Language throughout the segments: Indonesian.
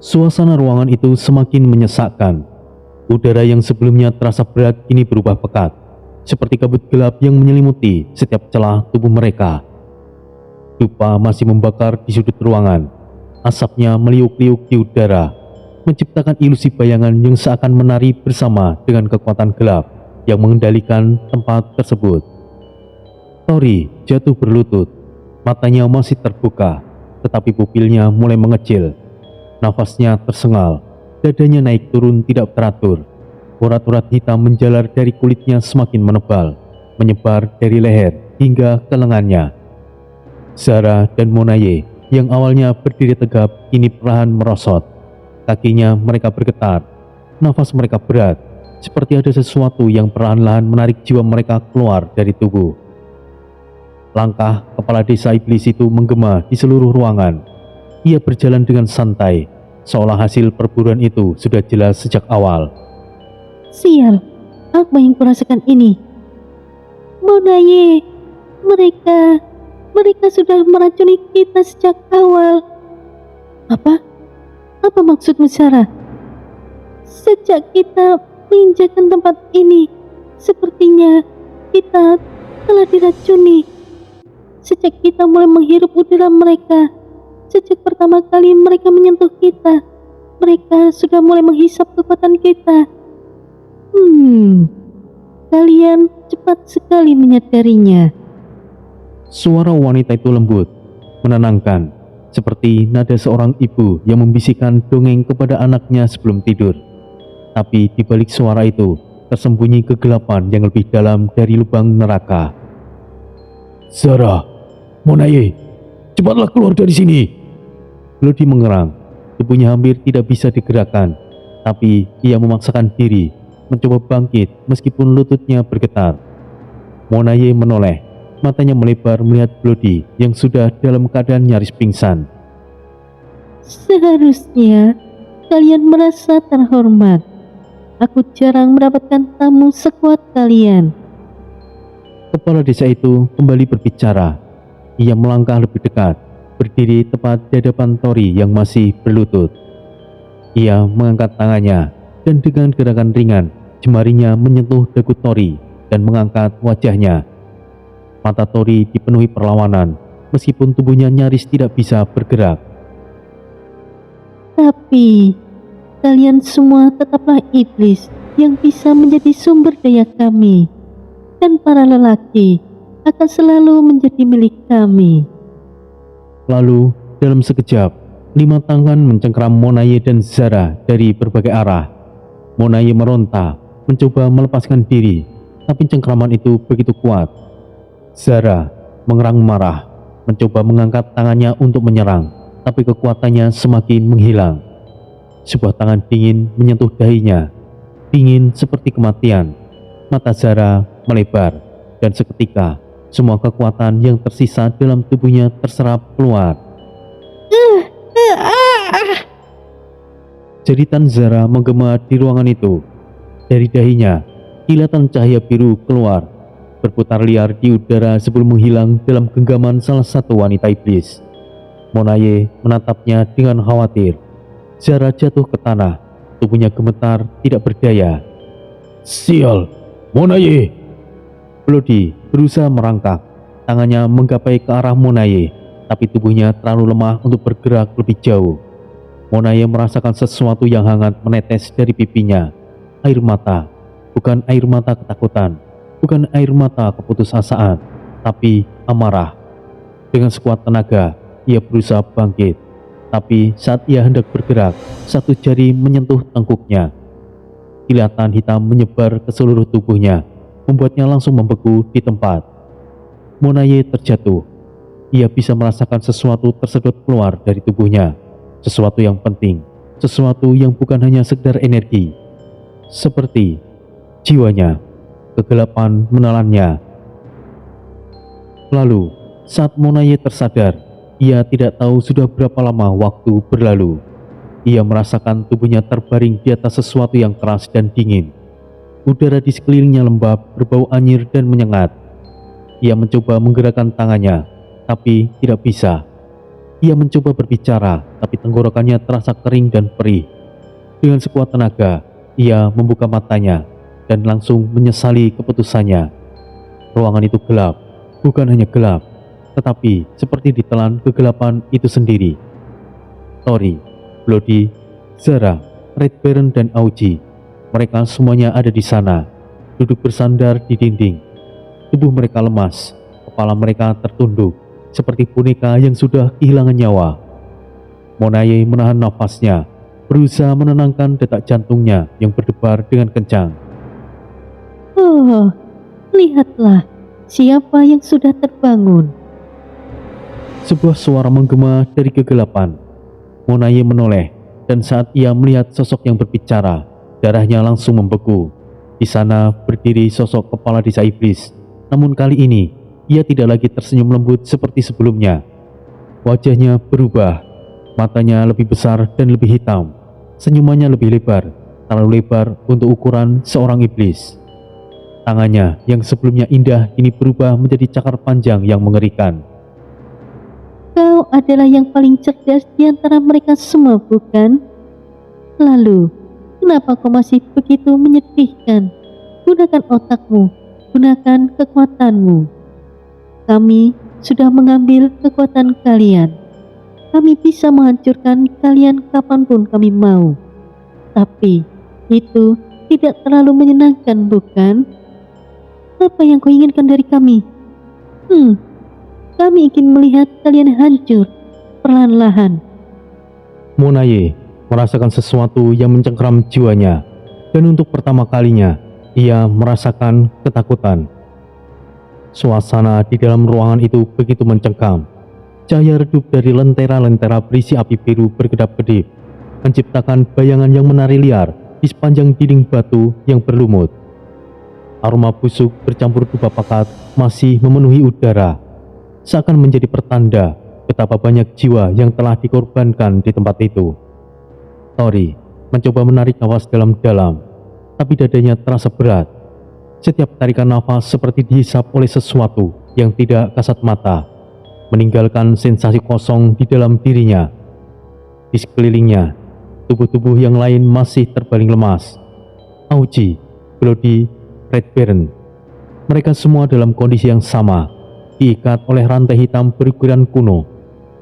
Suasana ruangan itu semakin menyesakkan. Udara yang sebelumnya terasa berat kini berubah pekat, seperti kabut gelap yang menyelimuti setiap celah tubuh mereka. Dupa masih membakar di sudut ruangan. Asapnya meliuk-liuk di udara, menciptakan ilusi bayangan yang seakan menari bersama dengan kekuatan gelap yang mengendalikan tempat tersebut. Tori jatuh berlutut, matanya masih terbuka, tetapi pupilnya mulai mengecil. Nafasnya tersengal, dadanya naik turun tidak teratur. Urat-urat hitam menjalar dari kulitnya semakin menebal, menyebar dari leher hingga ke lengannya. Zara dan Monaye yang awalnya berdiri tegap kini perlahan merosot. Kakinya mereka bergetar, nafas mereka berat, seperti ada sesuatu yang perlahan-lahan menarik jiwa mereka keluar dari tubuh. Langkah kepala desa iblis itu menggema di seluruh ruangan. Ia berjalan dengan santai, seolah hasil perburuan itu sudah jelas sejak awal. Sial, apa yang kurasakan ini? Monaye, mereka sudah meracuni kita sejak awal. Apa? Apa maksudmu, Sarah? Sejak kita menginjakan tempat ini, sepertinya kita telah diracuni. Sejak kita mulai menghirup udara mereka, sejak pertama kali mereka menyentuh kita, mereka sudah mulai menghisap kekuatan kita. Kalian cepat sekali menyadarinya. Suara wanita itu lembut, menenangkan, seperti nada seorang ibu yang membisikkan dongeng kepada anaknya sebelum tidur. Tapi di balik suara itu tersembunyi kegelapan yang lebih dalam dari lubang neraka. Zara, Monaye, cepatlah keluar dari sini. Lodi mengerang, tubuhnya hampir tidak bisa digerakkan, tapi ia memaksakan diri, mencoba bangkit meskipun lututnya bergetar. Monaye menoleh, matanya melebar melihat Lodi yang sudah dalam keadaan nyaris pingsan. Seharusnya kalian merasa terhormat. Aku jarang mendapatkan tamu sekuat kalian. Kepala desa itu kembali berbicara. Ia melangkah lebih dekat, berdiri tepat di hadapan Tori yang masih berlutut. Ia mengangkat tangannya dan dengan gerakan ringan, jemarinya menyentuh dagu Tori dan mengangkat wajahnya. Mata Tori dipenuhi perlawanan, meskipun tubuhnya nyaris tidak bisa bergerak. Tapi kalian semua tetaplah iblis yang bisa menjadi sumber daya kami. Dan para lelaki akan selalu menjadi milik kami. Lalu, dalam sekejap, 5 tangan mencengkeram Monaye dan Zara dari berbagai arah. Monaye meronta, mencoba melepaskan diri, tapi cengkeraman itu begitu kuat. Zara mengerang marah, mencoba mengangkat tangannya untuk menyerang, tapi kekuatannya semakin menghilang. Sebuah tangan dingin menyentuh dahinya, dingin seperti kematian. Mata Zara melebar, dan seketika semua kekuatan yang tersisa dalam tubuhnya terserap keluar. Jeritan Zara menggema di ruangan itu. Dari dahinya, kilatan cahaya biru keluar, berputar liar di udara sebelum menghilang dalam genggaman salah satu wanita iblis. Monaye menatapnya dengan khawatir. Zara jatuh ke tanah, tubuhnya gemetar, tidak berdaya. Sial, Monaye! Lodi berusaha merangkak, tangannya menggapai ke arah Monaye, tapi tubuhnya terlalu lemah untuk bergerak lebih jauh. Monaye merasakan sesuatu yang hangat menetes dari pipinya. Air mata, bukan air mata ketakutan, bukan air mata keputusasaan, tapi amarah. Dengan sekuat tenaga, ia berusaha bangkit, tapi saat ia hendak bergerak, satu jari menyentuh tengkuknya. Kilatan hitam menyebar ke seluruh tubuhnya, membuatnya langsung membeku di tempat. Monaye terjatuh. Ia bisa merasakan sesuatu tersedot keluar dari tubuhnya, sesuatu yang penting, sesuatu yang bukan hanya sekedar energi. Seperti jiwanya, kegelapan menelannya. Lalu, saat Monaye tersadar, ia tidak tahu sudah berapa lama waktu berlalu. Ia merasakan tubuhnya terbaring di atas sesuatu yang keras dan dingin. Udara di sekelilingnya lembab, berbau anyir dan menyengat. Ia mencoba menggerakkan tangannya, tapi tidak bisa. Ia mencoba berbicara, tapi tenggorokannya terasa kering dan perih. Dengan sekuat tenaga, ia membuka matanya dan langsung menyesali keputusannya. Ruangan itu gelap, bukan hanya gelap, tetapi seperti ditelan kegelapan itu sendiri. Tori, Bloody, Zara, Red Baron, dan Auji, mereka semuanya ada di sana, duduk bersandar di dinding. Tubuh mereka lemas, kepala mereka tertunduk, seperti boneka yang sudah kehilangan nyawa. Monaye menahan nafasnya, berusaha menenangkan detak jantungnya yang berdebar dengan kencang. Oh, lihatlah siapa yang sudah terbangun. Sebuah suara menggema dari kegelapan. Monaye menoleh, dan saat ia melihat sosok yang berbicara, darahnya langsung membeku. Di sana berdiri sosok kepala desa iblis, namun kali ini ia tidak lagi tersenyum lembut seperti sebelumnya. Wajahnya berubah, matanya lebih besar dan lebih hitam, senyumannya lebih lebar, terlalu lebar untuk ukuran seorang iblis. Tangannya yang sebelumnya indah kini berubah menjadi cakar panjang yang mengerikan. Kau adalah yang paling cerdas di antara mereka semua, bukan? Lalu, kenapa kau masih begitu menyedihkan? Gunakan otakmu, gunakan kekuatanmu. Kami sudah mengambil kekuatan kalian. Kami bisa menghancurkan kalian kapanpun kami mau. Tapi itu tidak terlalu menyenangkan, bukan? Apa yang kau inginkan dari kami? Kami ingin melihat kalian hancur perlahan-lahan. Monaye merasakan sesuatu yang mencengkeram jiwanya, dan untuk pertama kalinya ia merasakan ketakutan. Suasana di dalam ruangan itu begitu mencengkam. Cahaya redup dari lentera-lentera berisi api biru berkedap-kedip, menciptakan bayangan yang menari liar di sepanjang dinding batu yang berlumut. Aroma busuk bercampur dupa pekat masih memenuhi udara, seakan menjadi pertanda betapa banyak jiwa yang telah dikorbankan di tempat itu. Tori mencoba menarik nafas dalam-dalam, tapi dadanya terasa berat. Setiap tarikan nafas seperti dihisap oleh sesuatu yang tidak kasat mata, meninggalkan sensasi kosong di dalam dirinya. Di sekelilingnya, tubuh-tubuh yang lain masih terbaling lemas. Auji, Bloody, Red Baron, mereka semua dalam kondisi yang sama, diikat oleh rantai hitam berukuran kuno,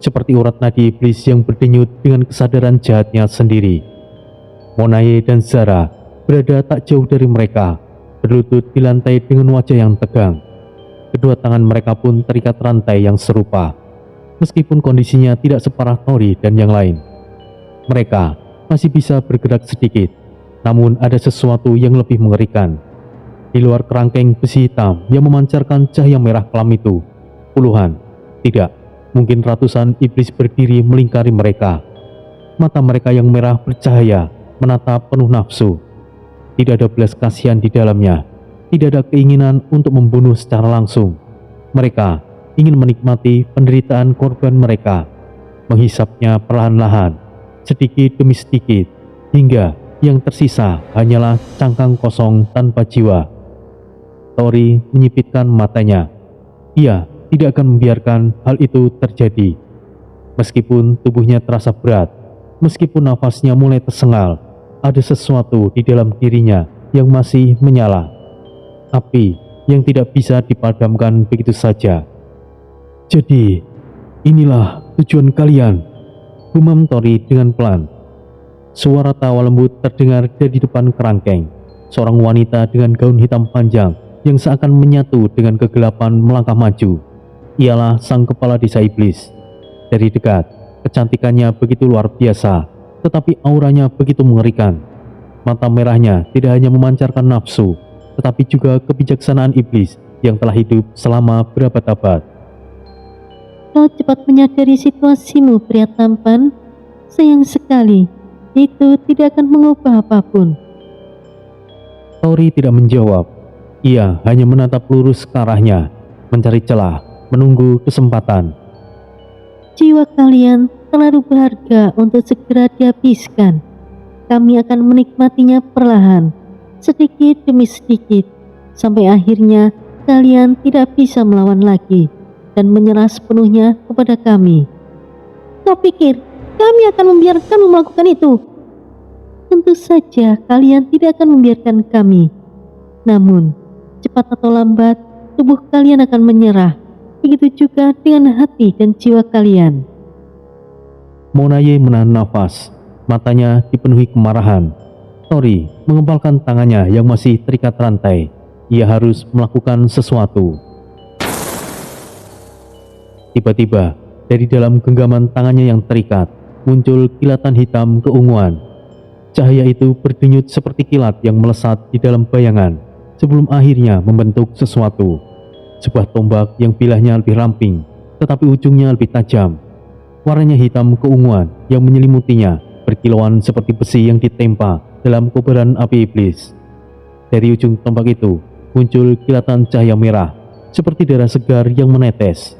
seperti urat nadi iblis yang berdenyut dengan kesadaran jahatnya sendiri. Monaye dan Zara berada tak jauh dari mereka, berlutut di lantai dengan wajah yang tegang. Kedua tangan mereka pun terikat rantai yang serupa, meskipun kondisinya tidak separah Tori dan yang lain. Mereka masih bisa bergerak sedikit, namun ada sesuatu yang lebih mengerikan. Di luar kerangkeng besi hitam yang memancarkan cahaya merah kelam itu, puluhan, tidak, mungkin ratusan iblis berdiri melingkari mereka. Mata mereka yang merah bercahaya menatap penuh nafsu. Tidak ada belas kasihan di dalamnya, tidak ada keinginan untuk membunuh secara langsung. Mereka ingin menikmati penderitaan korban mereka, menghisapnya perlahan-lahan, sedikit demi sedikit, hingga yang tersisa hanyalah cangkang kosong tanpa jiwa. Tori menyipitkan matanya. Ia tidak akan membiarkan hal itu terjadi. Meskipun tubuhnya terasa berat, meskipun nafasnya mulai tersengal, ada sesuatu di dalam dirinya yang masih menyala. Api yang tidak bisa dipadamkan begitu saja. Jadi, inilah tujuan kalian, gumam Tori dengan pelan. Suara tawa lembut terdengar dari depan kerangkeng. Seorang wanita dengan gaun hitam panjang yang seakan menyatu dengan kegelapan melangkah maju. Ialah sang kepala desa iblis. Dari dekat, kecantikannya begitu luar biasa, tetapi auranya begitu mengerikan. Mata merahnya tidak hanya memancarkan nafsu, tetapi juga kebijaksanaan iblis yang telah hidup selama berabad-abad. Kau cepat menyadari situasimu, pria tampan. Sayang sekali, itu tidak akan mengubah apapun. Tori tidak menjawab. Ia hanya menatap lurus ke arahnya, mencari celah, menunggu kesempatan. Jiwa kalian terlalu berharga untuk segera dihabiskan. Kami akan menikmatinya perlahan, sedikit demi sedikit, sampai akhirnya kalian tidak bisa melawan lagi dan menyerah sepenuhnya kepada kami. kau pikir kami akan membiarkanmu melakukan itu? Tentu saja kalian tidak akan membiarkan kami. Namun, cepat atau lambat, tubuh kalian akan menyerah. Begitu juga dengan hati dan jiwa kalian. Monaye menahan nafas, matanya dipenuhi kemarahan. Tori mengepalkan tangannya yang masih terikat rantai. Ia harus melakukan sesuatu. Tiba-tiba, dari dalam genggaman tangannya yang terikat, muncul kilatan hitam keunguan. Cahaya itu berdenyut seperti kilat yang melesat di dalam bayangan, sebelum akhirnya membentuk sesuatu. Sebuah tombak yang bilahnya lebih ramping, tetapi ujungnya lebih tajam. Warnanya hitam keunguan yang menyelimutinya, berkilauan seperti besi yang ditempa dalam kobaran api iblis. Dari ujung tombak itu, muncul kilatan cahaya merah, seperti darah segar yang menetes.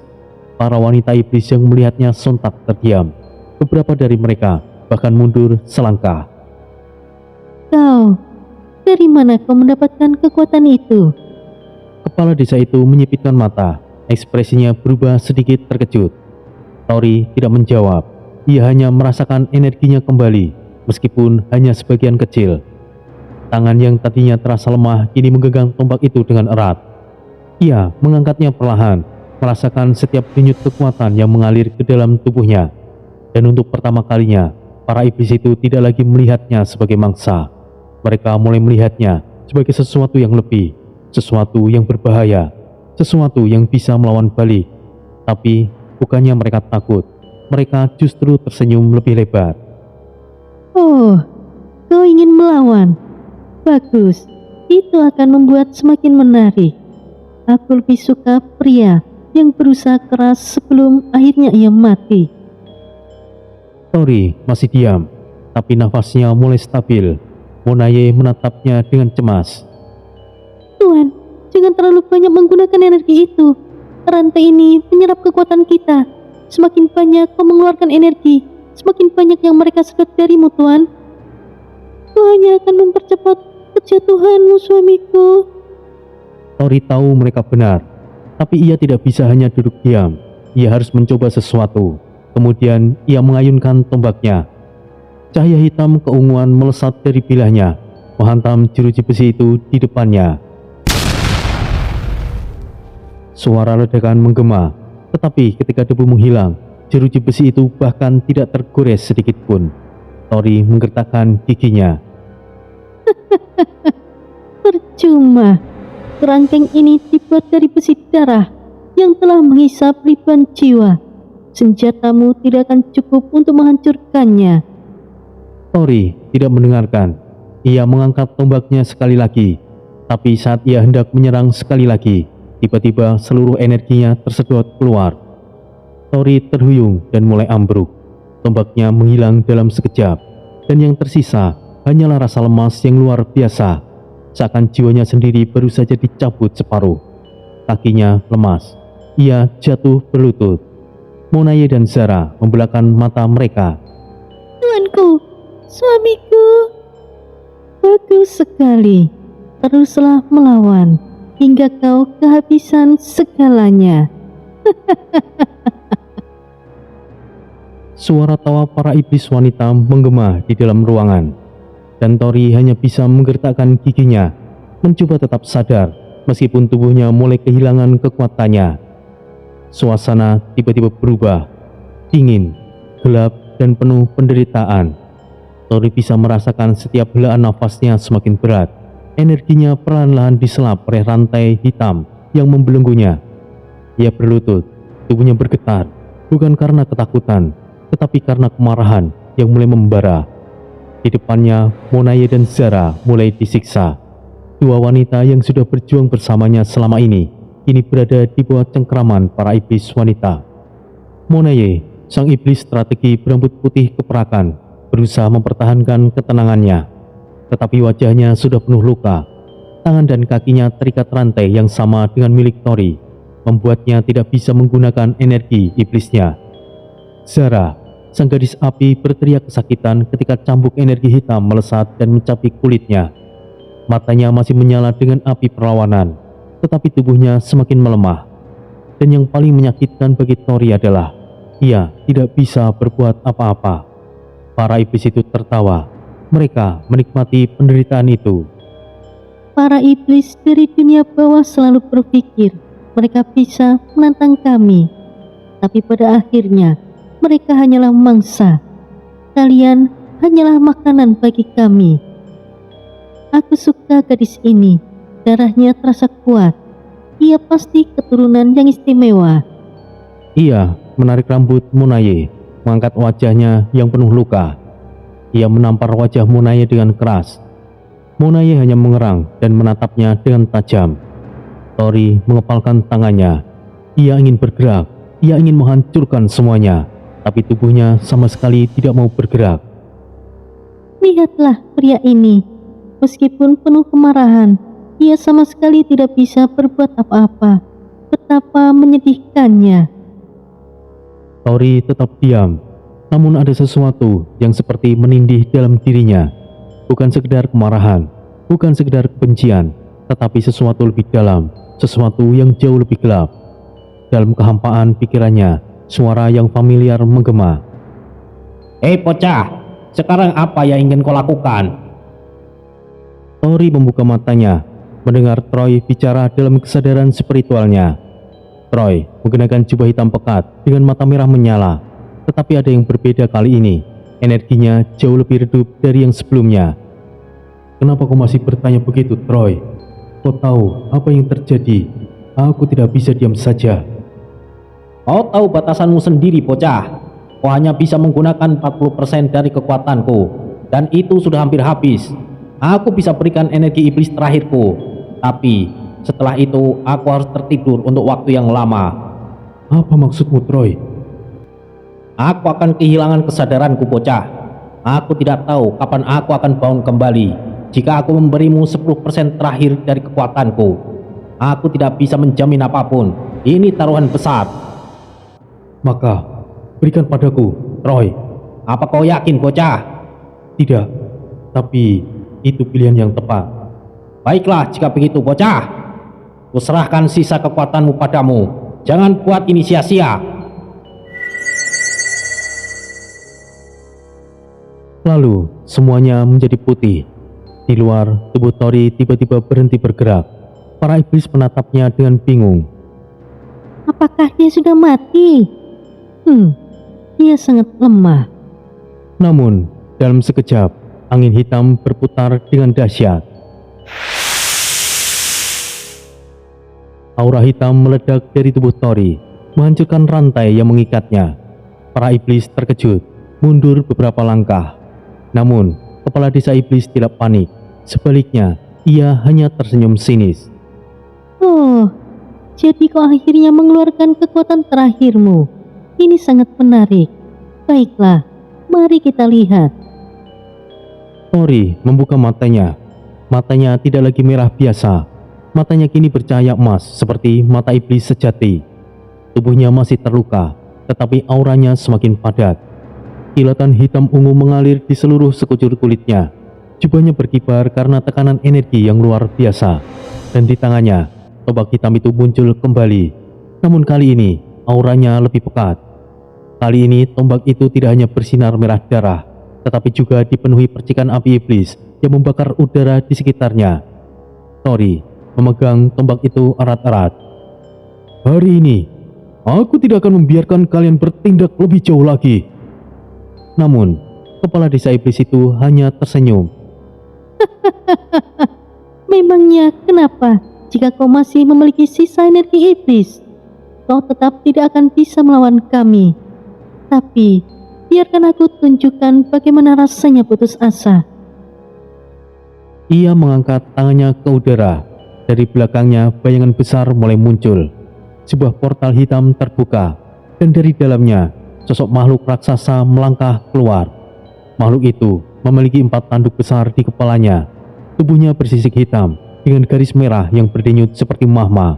Para wanita iblis yang melihatnya sontak terdiam. Beberapa dari mereka bahkan mundur selangkah. Kau, dari mana kau mendapatkan kekuatan itu? Kepala desa itu menyipitkan mata, ekspresinya berubah sedikit terkejut. Tori tidak menjawab, ia hanya merasakan energinya kembali, meskipun hanya sebagian kecil. Tangan yang tadinya terasa lemah kini menggenggam tombak itu dengan erat. Ia mengangkatnya perlahan, merasakan setiap denyut kekuatan yang mengalir ke dalam tubuhnya. Dan untuk pertama kalinya, para iblis itu tidak lagi melihatnya sebagai mangsa. Mereka mulai melihatnya sebagai sesuatu yang lebih, sesuatu yang berbahaya, sesuatu yang bisa melawan balik. Tapi bukannya mereka takut, mereka justru tersenyum lebih lebar. Oh, kau ingin melawan? Bagus, itu akan membuat semakin menarik. Aku lebih suka pria yang berusaha keras sebelum akhirnya ia mati. Tori masih diam, tapi nafasnya mulai stabil. Monaye menatapnya dengan cemas. Tuan, jangan terlalu banyak menggunakan energi itu. Rantai ini menyerap kekuatan kita. Semakin banyak kau mengeluarkan energi, semakin banyak yang mereka sedot darimu, Tuan. Kau hanya akan mempercepat kejatuhanmu, suamiku. Tori tahu mereka benar, tapi ia tidak bisa hanya duduk diam. Ia harus mencoba sesuatu. Kemudian ia mengayunkan tombaknya. Cahaya hitam keunguan melesat dari bilahnya, menghantam jeruji besi itu di depannya. Suara ledakan menggema, tetapi ketika debu menghilang, jeruji besi itu bahkan tidak tergores sedikit pun. Tori menggertakkan giginya. Percuma, kerangkeng ini dibuat dari besi darah yang telah menghisap ribuan jiwa. Senjatamu tidak akan cukup untuk menghancurkannya. Tori tidak mendengarkan. Ia mengangkat tombaknya sekali lagi, tapi saat ia hendak menyerang sekali lagi, tiba-tiba seluruh energinya tersedot keluar. Tori terhuyung dan mulai ambruk. Tombaknya menghilang dalam sekejap, dan yang tersisa hanyalah rasa lemas yang luar biasa. Seakan jiwanya sendiri baru saja dicabut separuh. Kakinya lemas. Ia jatuh berlutut. Monaye dan Zara membelahkan mata mereka. Tuanku, suamiku. Bagus sekali. Teruslah melawan hingga kau kehabisan segalanya. Suara tawa para iblis wanita menggema di dalam ruangan, dan Tori hanya bisa menggertakkan giginya, mencoba tetap sadar meskipun tubuhnya mulai kehilangan kekuatannya. Suasana tiba-tiba berubah, dingin, gelap, dan penuh penderitaan. Tori bisa merasakan setiap helaan nafasnya semakin berat. Energinya perlahan-lahan diselap oleh rantai hitam yang membelenggunya. Ia berlutut, tubuhnya bergetar, bukan karena ketakutan, tetapi karena kemarahan yang mulai membara. Di depannya, Monaye dan Zara mulai disiksa. Dua wanita yang sudah berjuang bersamanya selama ini, kini berada di bawah cengkraman para iblis wanita. Monaye, sang iblis strategi berambut putih keperakan, berusaha mempertahankan ketenangannya. Tetapi wajahnya sudah penuh luka. Tangan dan kakinya terikat rantai yang sama dengan milik Tori, membuatnya tidak bisa menggunakan energi iblisnya. Zara, sang gadis api, berteriak kesakitan ketika cambuk energi hitam melesat dan mencapai kulitnya. Matanya masih menyala dengan api perlawanan, tetapi tubuhnya semakin melemah. Dan yang paling menyakitkan bagi Tori adalah ia tidak bisa berbuat apa-apa. Para iblis itu tertawa. Mereka menikmati penderitaan itu. Para iblis dari dunia bawah selalu berpikir mereka bisa menantang kami. Tapi pada akhirnya mereka hanyalah mangsa. Kalian hanyalah makanan bagi kami. Aku suka gadis ini. Darahnya terasa kuat. Ia pasti keturunan yang istimewa. Ia menarik rambut Munaye, mengangkat wajahnya yang penuh luka. Ia menampar wajah Munaye dengan keras. Munaye hanya mengerang dan menatapnya dengan tajam. Tori mengepalkan tangannya. Ia ingin bergerak. Ia ingin menghancurkan semuanya. Tapi tubuhnya sama sekali tidak mau bergerak. Lihatlah pria ini. Meskipun penuh kemarahan, ia sama sekali tidak bisa berbuat apa-apa. Betapa menyedihkannya. Tori tetap diam. Namun ada sesuatu yang seperti menindih dalam dirinya. Bukan sekedar kemarahan, bukan sekedar kebencian, tetapi sesuatu lebih dalam, sesuatu yang jauh lebih gelap. Dalam kehampaan pikirannya, suara yang familiar menggema. Hei bocah, sekarang apa yang ingin kau lakukan? Tori membuka matanya, mendengar Troy bicara dalam kesadaran spiritualnya. Troy mengenakan jubah hitam pekat dengan mata merah menyala. Tetapi ada yang berbeda kali ini. Energinya jauh lebih redup dari yang sebelumnya. Kenapa kau masih bertanya begitu, Troy? Kau tahu apa yang terjadi? Aku tidak bisa diam saja. Kau tahu batasanmu sendiri bocah. Kau hanya bisa menggunakan 40% dari kekuatanku. Dan itu sudah hampir habis. Aku bisa berikan energi iblis terakhirku. Tapi setelah itu aku harus tertidur untuk waktu yang lama. Apa maksudmu, Troy? Aku akan kehilangan kesadaranku bocah. Aku tidak tahu kapan aku akan bangun kembali. Jika aku memberimu 10% terakhir dari kekuatanku, aku tidak bisa menjamin apapun. Ini taruhan besar. Maka berikan padaku, Troy. Apa kau yakin bocah? Tidak, tapi itu pilihan yang tepat. Baiklah jika begitu bocah. Kuserahkan sisa kekuatanmu padamu. Jangan buat ini sia-sia. Lalu semuanya menjadi putih. Di luar, tubuh Tori tiba-tiba berhenti bergerak. Para iblis menatapnya dengan bingung. Apakah dia sudah mati? Dia sangat lemah. Namun, dalam sekejap, angin hitam berputar dengan dahsyat. Aura hitam meledak dari tubuh Tori, menghancurkan rantai yang mengikatnya. Para iblis terkejut, mundur beberapa langkah. Namun, kepala desa iblis tidak panik. Sebaliknya, ia hanya tersenyum sinis. Oh, jadi kau akhirnya mengeluarkan kekuatan terakhirmu. Ini sangat menarik. Baiklah, mari kita lihat. Tori membuka matanya. Matanya tidak lagi merah biasa. Matanya kini bercahaya emas seperti mata iblis sejati. Tubuhnya masih terluka, tetapi auranya semakin padat. Kilatan hitam ungu mengalir di seluruh sekujur kulitnya. Jubahnya berkibar karena tekanan energi yang luar biasa. Dan di tangannya, tombak hitam itu muncul kembali. Namun kali ini, auranya lebih pekat. Kali ini, tombak itu tidak hanya bersinar merah darah, tetapi juga dipenuhi percikan api iblis yang membakar udara di sekitarnya. Tori memegang tombak itu erat-erat. Hari ini, aku tidak akan membiarkan kalian bertindak lebih jauh lagi. Namun, kepala desa iblis itu hanya tersenyum. Memangnya kenapa jika kau masih memiliki sisa energi iblis? Kau tetap tidak akan bisa melawan kami. Tapi, biarkan aku tunjukkan bagaimana rasanya putus asa. Ia mengangkat tangannya ke udara. Dari belakangnya bayangan besar mulai muncul. Sebuah portal hitam terbuka. Dan dari dalamnya, sosok makhluk raksasa melangkah keluar. Makhluk itu memiliki 4 tanduk besar di kepalanya. Tubuhnya bersisik hitam dengan garis merah yang berdenyut seperti mahma.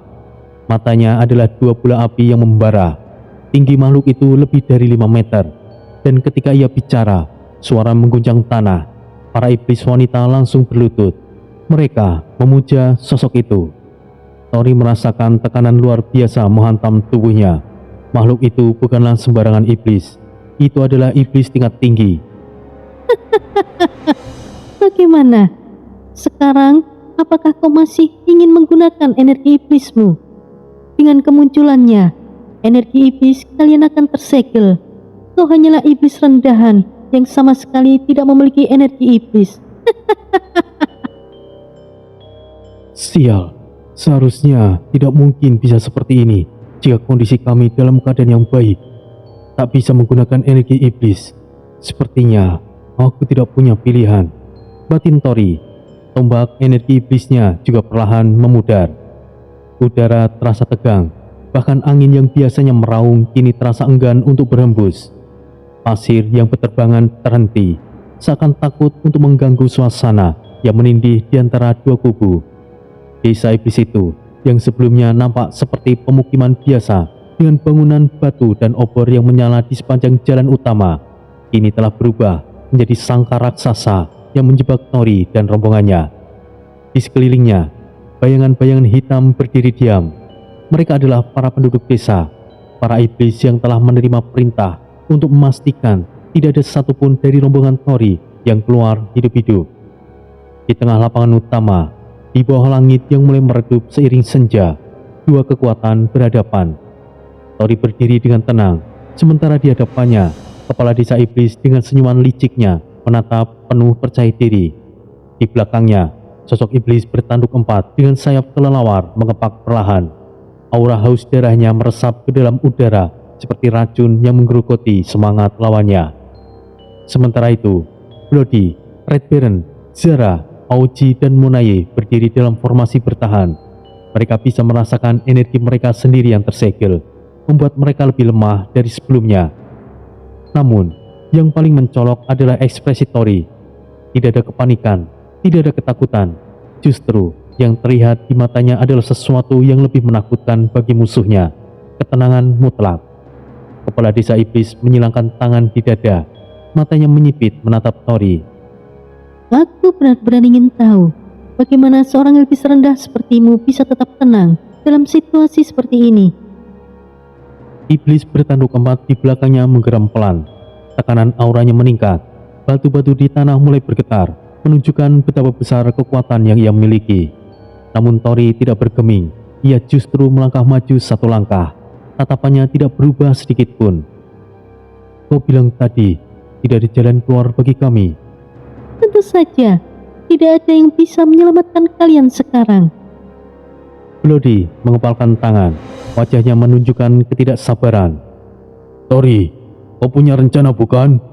Matanya adalah 2 bola api yang membara. Tinggi makhluk itu lebih dari 5 meter. Dan ketika ia bicara, suara mengguncang tanah. Para iblis wanita langsung berlutut. Mereka memuja sosok itu. Tori merasakan tekanan luar biasa menghantam tubuhnya. Makhluk itu bukanlah sembarangan iblis. Itu adalah iblis tingkat tinggi. Bagaimana? Sekarang, apakah kau masih ingin menggunakan energi iblismu? Dengan kemunculannya, energi iblis kalian akan tersegel. Kau hanyalah iblis rendahan yang sama sekali tidak memiliki energi iblis. Sial, seharusnya tidak mungkin bisa seperti ini jika kondisi kami dalam keadaan yang baik. Tak bisa menggunakan energi iblis. Sepertinya aku tidak punya pilihan. Batin Tori, tombak energi iblisnya juga perlahan memudar. Udara terasa tegang, bahkan angin yang biasanya meraung kini terasa enggan untuk berhembus. Pasir yang berterbangan terhenti, seakan takut untuk mengganggu suasana yang menindih di antara dua kubu. Desa iblis itu yang sebelumnya nampak seperti pemukiman biasa dengan bangunan batu dan obor yang menyala di sepanjang jalan utama, kini telah berubah menjadi sangkar raksasa yang menjebak Tori dan rombongannya. Di sekelilingnya, bayangan-bayangan hitam berdiri diam. Mereka adalah para penduduk desa, para iblis yang telah menerima perintah untuk memastikan tidak ada satupun dari rombongan Tori yang keluar hidup-hidup. Di tengah lapangan utama, di bawah langit yang mulai meredup seiring senja, dua kekuatan berhadapan. Tori berdiri dengan tenang, sementara di hadapannya, kepala desa iblis dengan senyuman liciknya menatap penuh percaya diri. Di belakangnya, sosok iblis bertanduk empat dengan sayap kelelawar mengepak perlahan. Aura haus darahnya meresap ke dalam udara seperti racun yang menggerogoti semangat lawannya. Sementara itu, Bloody, Red Baron, Zara, Aoji dan Monaye berdiri dalam formasi bertahan. Mereka bisa merasakan energi mereka sendiri yang tersegel, membuat mereka lebih lemah dari sebelumnya. Namun, yang paling mencolok adalah ekspresi Tori. Tidak ada kepanikan, tidak ada ketakutan. Justru, yang terlihat di matanya adalah sesuatu yang lebih menakutkan bagi musuhnya, ketenangan mutlak. Kepala desa iblis menyilangkan tangan di dada, matanya menyipit menatap Tori. Aku benar-benar ingin tahu bagaimana seorang iblis rendah sepertimu bisa tetap tenang dalam situasi seperti ini. Iblis bertanduk empat di belakangnya menggeram pelan. Tekanan auranya meningkat. Batu-batu di tanah mulai bergetar, menunjukkan betapa besar kekuatan yang ia miliki. Namun Tori tidak bergeming. Ia justru melangkah maju satu langkah. Tatapannya tidak berubah sedikit pun. Kau bilang tadi, tidak ada jalan keluar bagi kami. Tentu saja, tidak ada yang bisa menyelamatkan kalian sekarang. Bloody mengepalkan tangan, wajahnya menunjukkan ketidaksabaran. Tori, kau punya rencana bukan?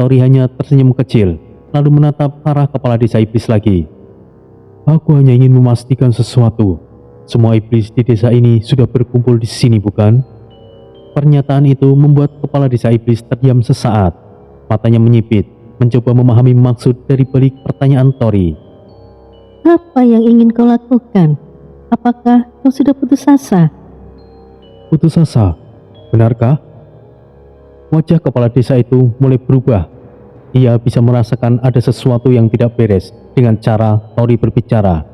Tori hanya tersenyum kecil, lalu menatap arah kepala desa iblis lagi. Aku hanya ingin memastikan sesuatu. Semua iblis di desa ini sudah berkumpul di sini bukan? Pernyataan itu membuat kepala desa iblis terdiam sesaat. Matanya menyipit, mencoba memahami maksud dari balik pertanyaan Tori. Apa yang ingin kau lakukan? Apakah kau sudah putus asa? Putus asa, benarkah? Wajah kepala desa itu mulai berubah. Ia bisa merasakan ada sesuatu yang tidak beres dengan cara Tori berbicara.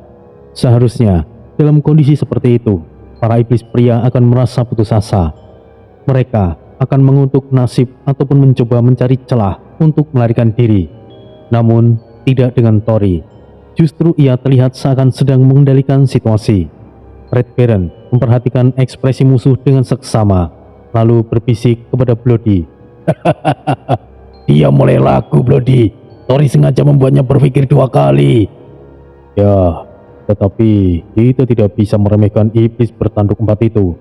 Seharusnya, dalam kondisi seperti itu, para iblis pria akan merasa putus asa. Mereka akan mengutuk nasib ataupun mencoba mencari celah untuk melarikan diri. Namun, tidak dengan Tori. Justru ia terlihat seakan sedang mengendalikan situasi. Red Baron memperhatikan ekspresi musuh dengan seksama, lalu berbisik kepada Bloody. Dia mulai laku, Bloody. Tori sengaja membuatnya berpikir dua kali. Ya, tetapi kita tidak bisa meremehkan iblis bertanduk empat itu.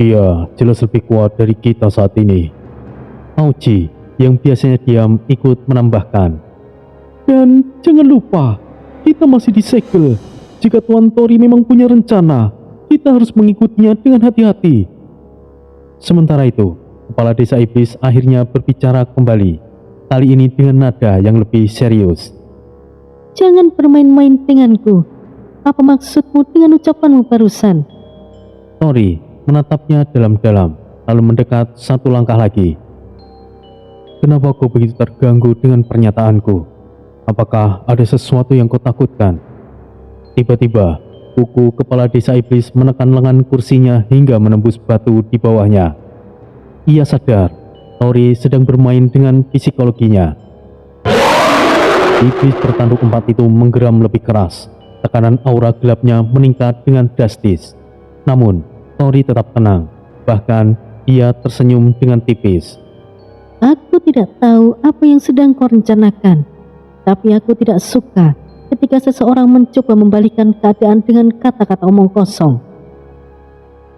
Dia jelas lebih kuat dari kita saat ini. Aoji yang biasanya diam ikut menambahkan. Dan jangan lupa, kita masih disegel. Jika Tuan Tori memang punya rencana, kita harus mengikutinya dengan hati-hati. Sementara itu, kepala desa iblis akhirnya berbicara kembali. Kali ini dengan nada yang lebih serius. Jangan bermain-main denganku. Apa maksudmu dengan ucapanmu barusan? Tori menatapnya dalam-dalam, lalu mendekat satu langkah lagi. Kenapa kau begitu terganggu dengan pernyataanku? Apakah ada sesuatu yang kau takutkan? Tiba-tiba, Kuku kepala desa iblis menekan lengan kursinya hingga menembus batu di bawahnya. Ia sadar Tori sedang bermain dengan psikologinya. Iblis bertanduk empat itu menggeram lebih keras. Tekanan aura gelapnya meningkat dengan drastis. Namun Tori tetap tenang. Bahkan ia tersenyum dengan tipis. Aku tidak tahu apa yang sedang kau rencanakan, tapi aku tidak suka ketika seseorang mencoba membalikan keadaan dengan kata-kata omong kosong.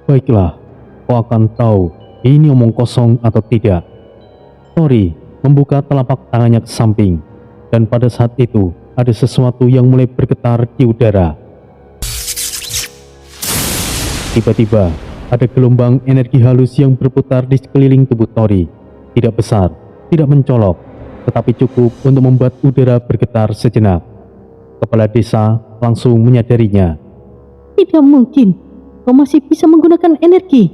Baiklah, kau akan tahu ini omong kosong atau tidak. Tori membuka telapak tangannya ke samping, dan pada saat itu ada sesuatu yang mulai bergetar di udara. Tiba-tiba ada gelombang energi halus yang berputar di sekeliling tubuh Tori. Tidak besar, tidak mencolok, tetapi cukup untuk membuat udara bergetar sejenak. Kepala desa langsung menyadarinya. Tidak mungkin, kau masih bisa menggunakan energi.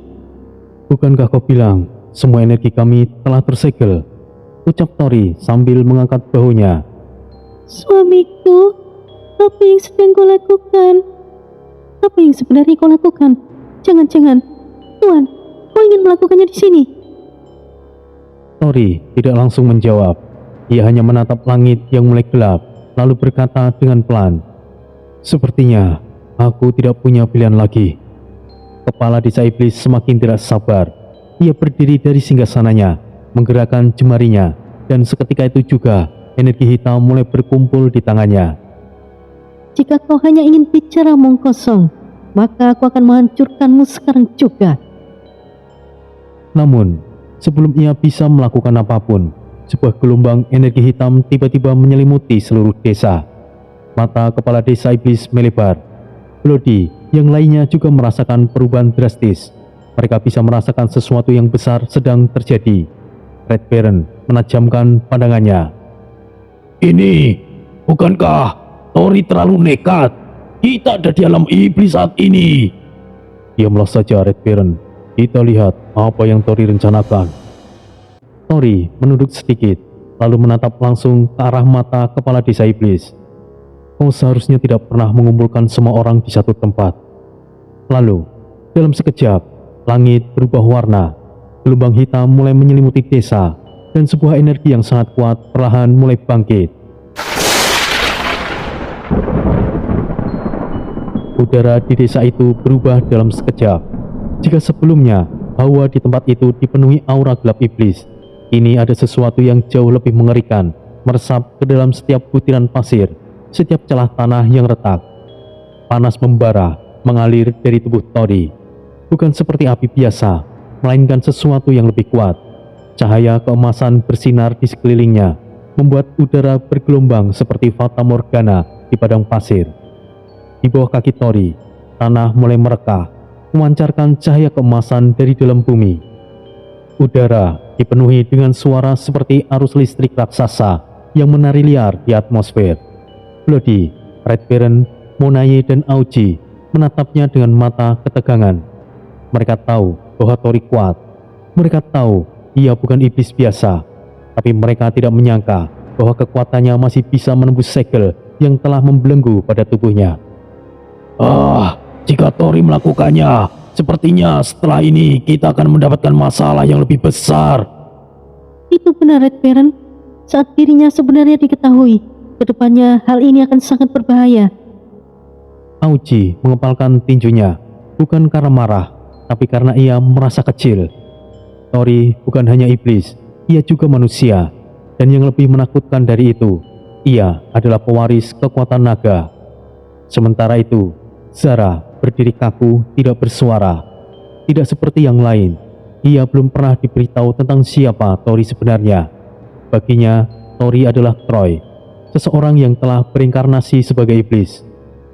Bukankah kau bilang semua energi kami telah tersegel? Ucap Tori sambil mengangkat bahunya. Suamiku, apa yang sedang kau lakukan? Apa yang sebenarnya kau lakukan? Jangan-jangan, Tuan, kau ingin melakukannya di sini? Tori tidak langsung menjawab. Ia hanya menatap langit yang mulai gelap, lalu berkata dengan pelan, "Sepertinya aku tidak punya pilihan lagi." Kepala desa iblis semakin tidak sabar. Ia berdiri dari singgasananya, menggerakkan jemarinya, dan seketika itu juga energi hitam mulai berkumpul di tangannya. Jika kau hanya ingin bicara omong kosong, maka aku akan menghancurkanmu sekarang juga. Namun, sebelum ia bisa melakukan apapun, sebuah gelombang energi hitam tiba-tiba menyelimuti seluruh desa. Mata kepala desa iblis melebar. Lodi yang lainnya juga merasakan perubahan drastis. Mereka bisa merasakan sesuatu yang besar sedang terjadi. Red Baron menajamkan pandangannya. Ini, bukankah Tori terlalu nekat? Kita ada di alam iblis saat ini. Diamlah saja Red Baron. Kita lihat apa yang Tori rencanakan. Tori menunduk sedikit, lalu menatap langsung ke arah mata kepala desa iblis. Kau seharusnya tidak pernah mengumpulkan semua orang di satu tempat. Lalu, dalam sekejap, langit berubah warna. Gelombang hitam mulai menyelimuti desa, dan sebuah energi yang sangat kuat perlahan mulai bangkit. Udara di desa itu berubah dalam sekejap. Jika sebelumnya hawa di tempat itu dipenuhi aura gelap iblis, ini ada sesuatu yang jauh lebih mengerikan, meresap ke dalam setiap butiran pasir, setiap celah tanah yang retak. Panas membara mengalir dari tubuh Tori, bukan seperti api biasa, melainkan sesuatu yang lebih kuat. Cahaya keemasan bersinar di sekelilingnya, membuat udara bergelombang seperti fata morgana di padang pasir. Di bawah kaki Tori, tanah mulai merekah, memancarkan cahaya keemasan dari dalam bumi. Udara dipenuhi dengan suara seperti arus listrik raksasa yang menari liar di atmosfer. Bloody, Red Baron, Monaye, dan Auji menatapnya dengan mata ketegangan. Mereka tahu bahwa Tori kuat. Mereka tahu ia bukan iblis biasa, tapi mereka tidak menyangka bahwa kekuatannya masih bisa menembus segel yang telah membelenggu pada tubuhnya. Jika Tori melakukannya, sepertinya setelah ini kita akan mendapatkan masalah yang lebih besar. Itu benar, Red Baron. Saat dirinya sebenarnya diketahui, kedepannya hal ini akan sangat berbahaya. Auji mengepalkan tinjunya, bukan karena marah, tapi karena ia merasa kecil. Tori bukan hanya iblis, ia juga manusia. Dan yang lebih menakutkan dari itu, ia adalah pewaris kekuatan naga. Sementara itu, Zara berdiri kaku, tidak bersuara. Tidak seperti yang lain, ia belum pernah diberitahu tentang siapa Tori sebenarnya. Baginya, Tori adalah Troy, seseorang yang telah berinkarnasi sebagai iblis.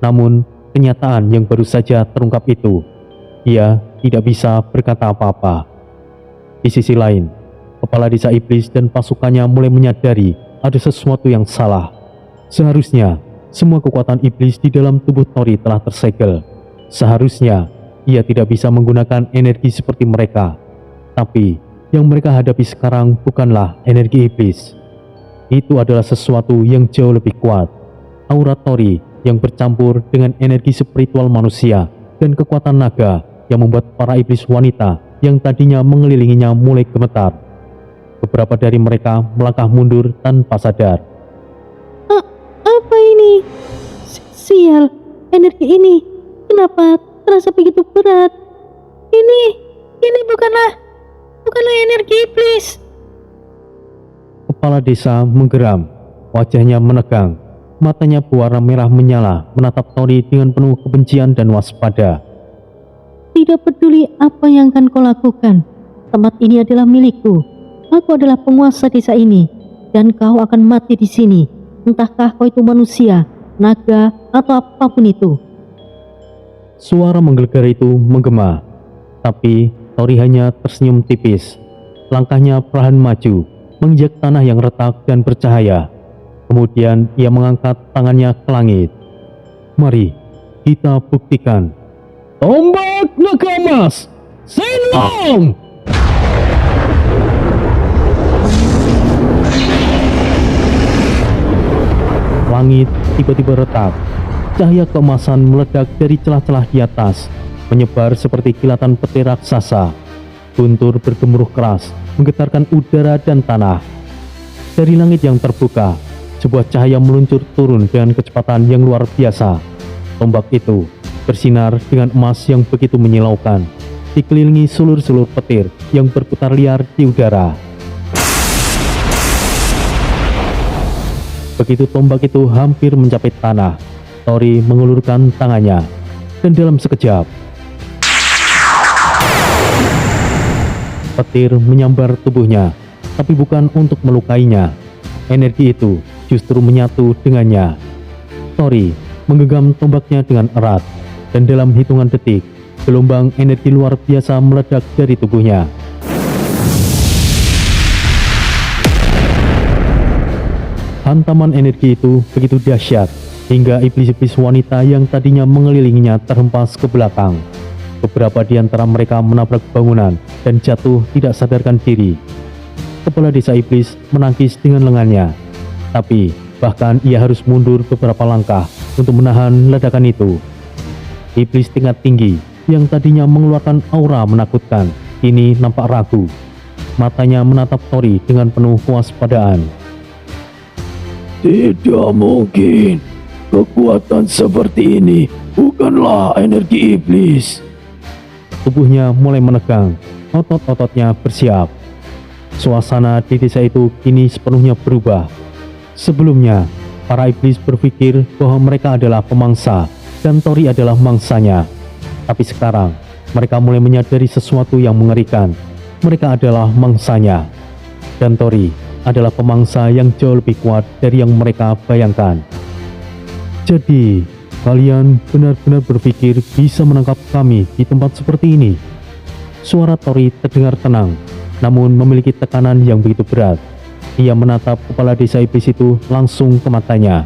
Namun, kenyataan yang baru saja terungkap itu, ia tidak bisa berkata apa-apa. Di sisi lain, kepala desa iblis dan pasukannya mulai menyadari ada sesuatu yang salah. Seharusnya, semua kekuatan iblis di dalam tubuh Tori telah tersegel. Seharusnya, ia tidak bisa menggunakan energi seperti mereka. Tapi, yang mereka hadapi sekarang bukanlah energi iblis. Itu adalah sesuatu yang jauh lebih kuat. Aura Tori yang bercampur dengan energi spiritual manusia dan kekuatan naga yang membuat para iblis wanita yang tadinya mengelilinginya mulai gemetar. Beberapa dari mereka melangkah mundur tanpa sadar. Apa ini? Sial, energi ini kenapa terasa begitu berat? Ini bukanlah energi iblis. Kepala desa menggeram, wajahnya menegang, matanya berwarna merah menyala menatap Tori dengan penuh kebencian dan waspada. Tidak peduli apa yang akan kau lakukan, tempat ini adalah milikku. Aku adalah penguasa desa ini, dan kau akan mati di sini. Entahkah kau itu manusia, naga, atau apapun itu. Suara menggelegar itu menggema, tapi Tori hanya tersenyum tipis. Langkahnya perlahan maju, menginjak tanah yang retak dan bercahaya. Kemudian ia mengangkat tangannya ke langit. Mari kita buktikan. Tombak naga emas, Shenlong! Langit tiba-tiba retak. Cahaya keemasan meledak dari celah-celah di atas, menyebar seperti kilatan petir raksasa. Guntur bergemuruh keras, menggetarkan udara dan tanah. Dari langit yang terbuka, sebuah cahaya meluncur turun dengan kecepatan yang luar biasa. Tombak itu bersinar dengan emas yang begitu menyilaukan, dikelilingi sulur-sulur petir yang berputar liar di udara. Begitu tombak itu hampir mencapai tanah, Tori mengulurkan tangannya, dan dalam sekejap, petir menyambar tubuhnya, tapi bukan untuk melukainya. Energi itu justru menyatu dengannya. Tori menggenggam tombaknya dengan erat, dan dalam hitungan detik, gelombang energi luar biasa meledak dari tubuhnya. Hantaman energi itu begitu dahsyat, hingga iblis-iblis wanita yang tadinya mengelilinginya terhempas ke belakang. Beberapa di antara mereka menabrak bangunan dan jatuh tidak sadarkan diri. Kepala desa iblis menangkis dengan lengannya, tapi bahkan ia harus mundur beberapa langkah untuk menahan ledakan itu. Iblis tingkat tinggi yang tadinya mengeluarkan aura menakutkan, kini nampak ragu. Matanya menatap Tori dengan penuh kewaspadaan. Tidak mungkin, kekuatan seperti ini bukanlah energi iblis. Tubuhnya mulai menegang, otot-ototnya bersiap. Suasana di desa itu kini sepenuhnya berubah. Sebelumnya, para iblis berpikir bahwa mereka adalah pemangsa dan Tori adalah mangsanya. Tapi sekarang, mereka mulai menyadari sesuatu yang mengerikan. Mereka adalah mangsanya, dan Tori adalah pemangsa yang jauh lebih kuat dari yang mereka bayangkan. Jadi, kalian benar-benar berpikir bisa menangkap kami di tempat seperti ini? Suara Tori terdengar tenang, namun memiliki tekanan yang begitu berat. Ia menatap kepala desa iblis itu langsung ke matanya.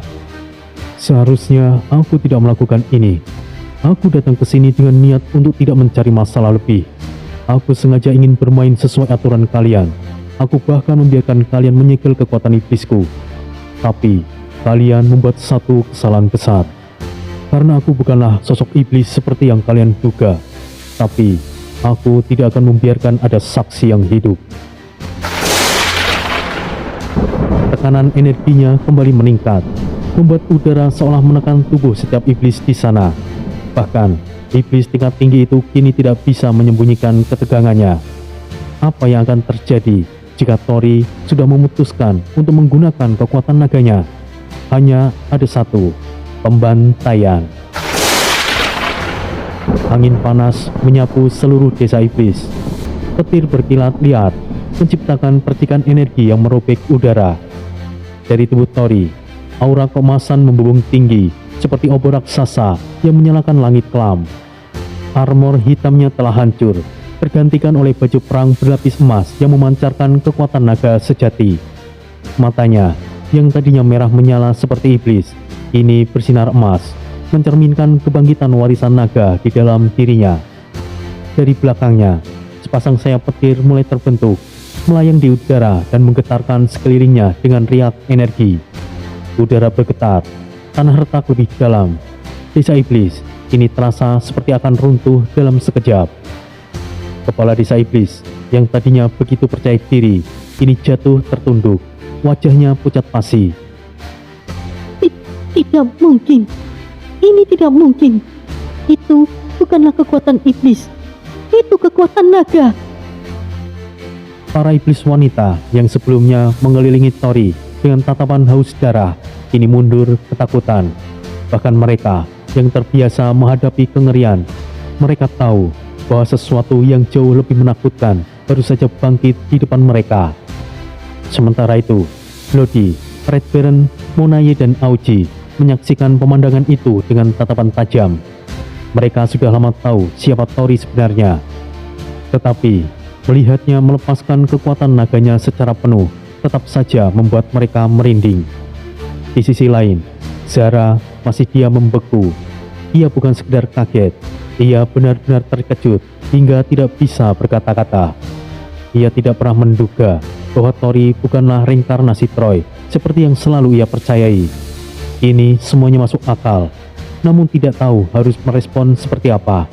Seharusnya aku tidak melakukan ini. Aku datang ke sini dengan niat untuk tidak mencari masalah lebih. Aku sengaja ingin bermain sesuai aturan kalian. Aku bahkan membiarkan kalian menyegel kekuatan iblisku. Tapi kalian membuat satu kesalahan besar. Karena aku bukanlah sosok iblis seperti yang kalian duga. Tapi aku tidak akan membiarkan ada saksi yang hidup. Tekanan energinya kembali meningkat, membuat udara seolah menekan tubuh setiap iblis di sana. Bahkan, iblis tingkat tinggi itu kini tidak bisa menyembunyikan ketegangannya. Apa yang akan terjadi jika Tori sudah memutuskan untuk menggunakan kekuatan naganya? Hanya ada satu, pembantaian. Angin panas menyapu seluruh desa iblis. Petir berkilat liar, menciptakan percikan energi yang merobek udara. Dari tubuh Tori, aura keemasan membubung tinggi, seperti obor raksasa yang menyalakan langit kelam. Armor hitamnya telah hancur, tergantikan oleh baju perang berlapis emas yang memancarkan kekuatan naga sejati. Matanya, yang tadinya merah menyala seperti iblis, kini bersinar emas, mencerminkan kebangkitan warisan naga di dalam dirinya. Dari belakangnya, sepasang sayap petir mulai terbentuk, melayang di udara dan menggetarkan sekelilingnya dengan riak energi. Udara bergetar, tanah retak lebih dalam. Desa iblis kini terasa seperti akan runtuh dalam sekejap. Kepala desa iblis yang tadinya begitu percaya diri, kini jatuh tertunduk, wajahnya pucat pasi. Tidak mungkin. Ini tidak mungkin. Itu bukanlah kekuatan iblis. Itu kekuatan naga. Para iblis wanita yang sebelumnya mengelilingi Tori dengan tatapan haus darah, kini mundur ketakutan. Bahkan mereka yang terbiasa menghadapi kengerian, mereka tahu bahwa sesuatu yang jauh lebih menakutkan baru saja bangkit di depan mereka. Sementara itu, Lodi, Red Baron, Monaye dan Auji menyaksikan pemandangan itu dengan tatapan tajam. Mereka sudah lama tahu siapa Tori sebenarnya. Tetapi, melihatnya melepaskan kekuatan naganya secara penuh tetap saja membuat mereka merinding. Di sisi lain, Zara masih diam membeku. Ia bukan sekedar kaget, ia benar-benar terkejut hingga tidak bisa berkata-kata. Ia tidak pernah menduga bahwa Tori bukanlah reinkarnasi Troy seperti yang selalu ia percayai. Ini semuanya masuk akal, namun tidak tahu harus merespon seperti apa.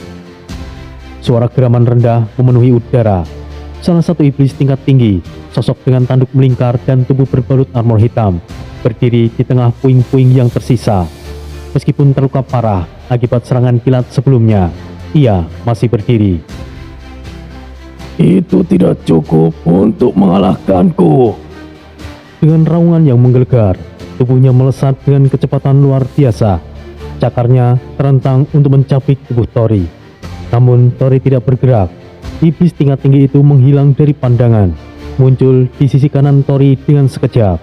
Suara geraman rendah memenuhi udara. Salah satu iblis tingkat tinggi, sosok dengan tanduk melingkar dan tubuh berbalut armor hitam, berdiri di tengah puing-puing yang tersisa. Meskipun terluka parah akibat serangan kilat sebelumnya, ia masih berdiri. Itu tidak cukup untuk mengalahkanku. Dengan raungan yang menggelegar, tubuhnya melesat dengan kecepatan luar biasa. Cakarnya terentang untuk mencapik tubuh Tori. Namun Tori tidak bergerak. Iblis tingkat tinggi itu menghilang dari pandangan, muncul di sisi kanan Tori dengan sekejap.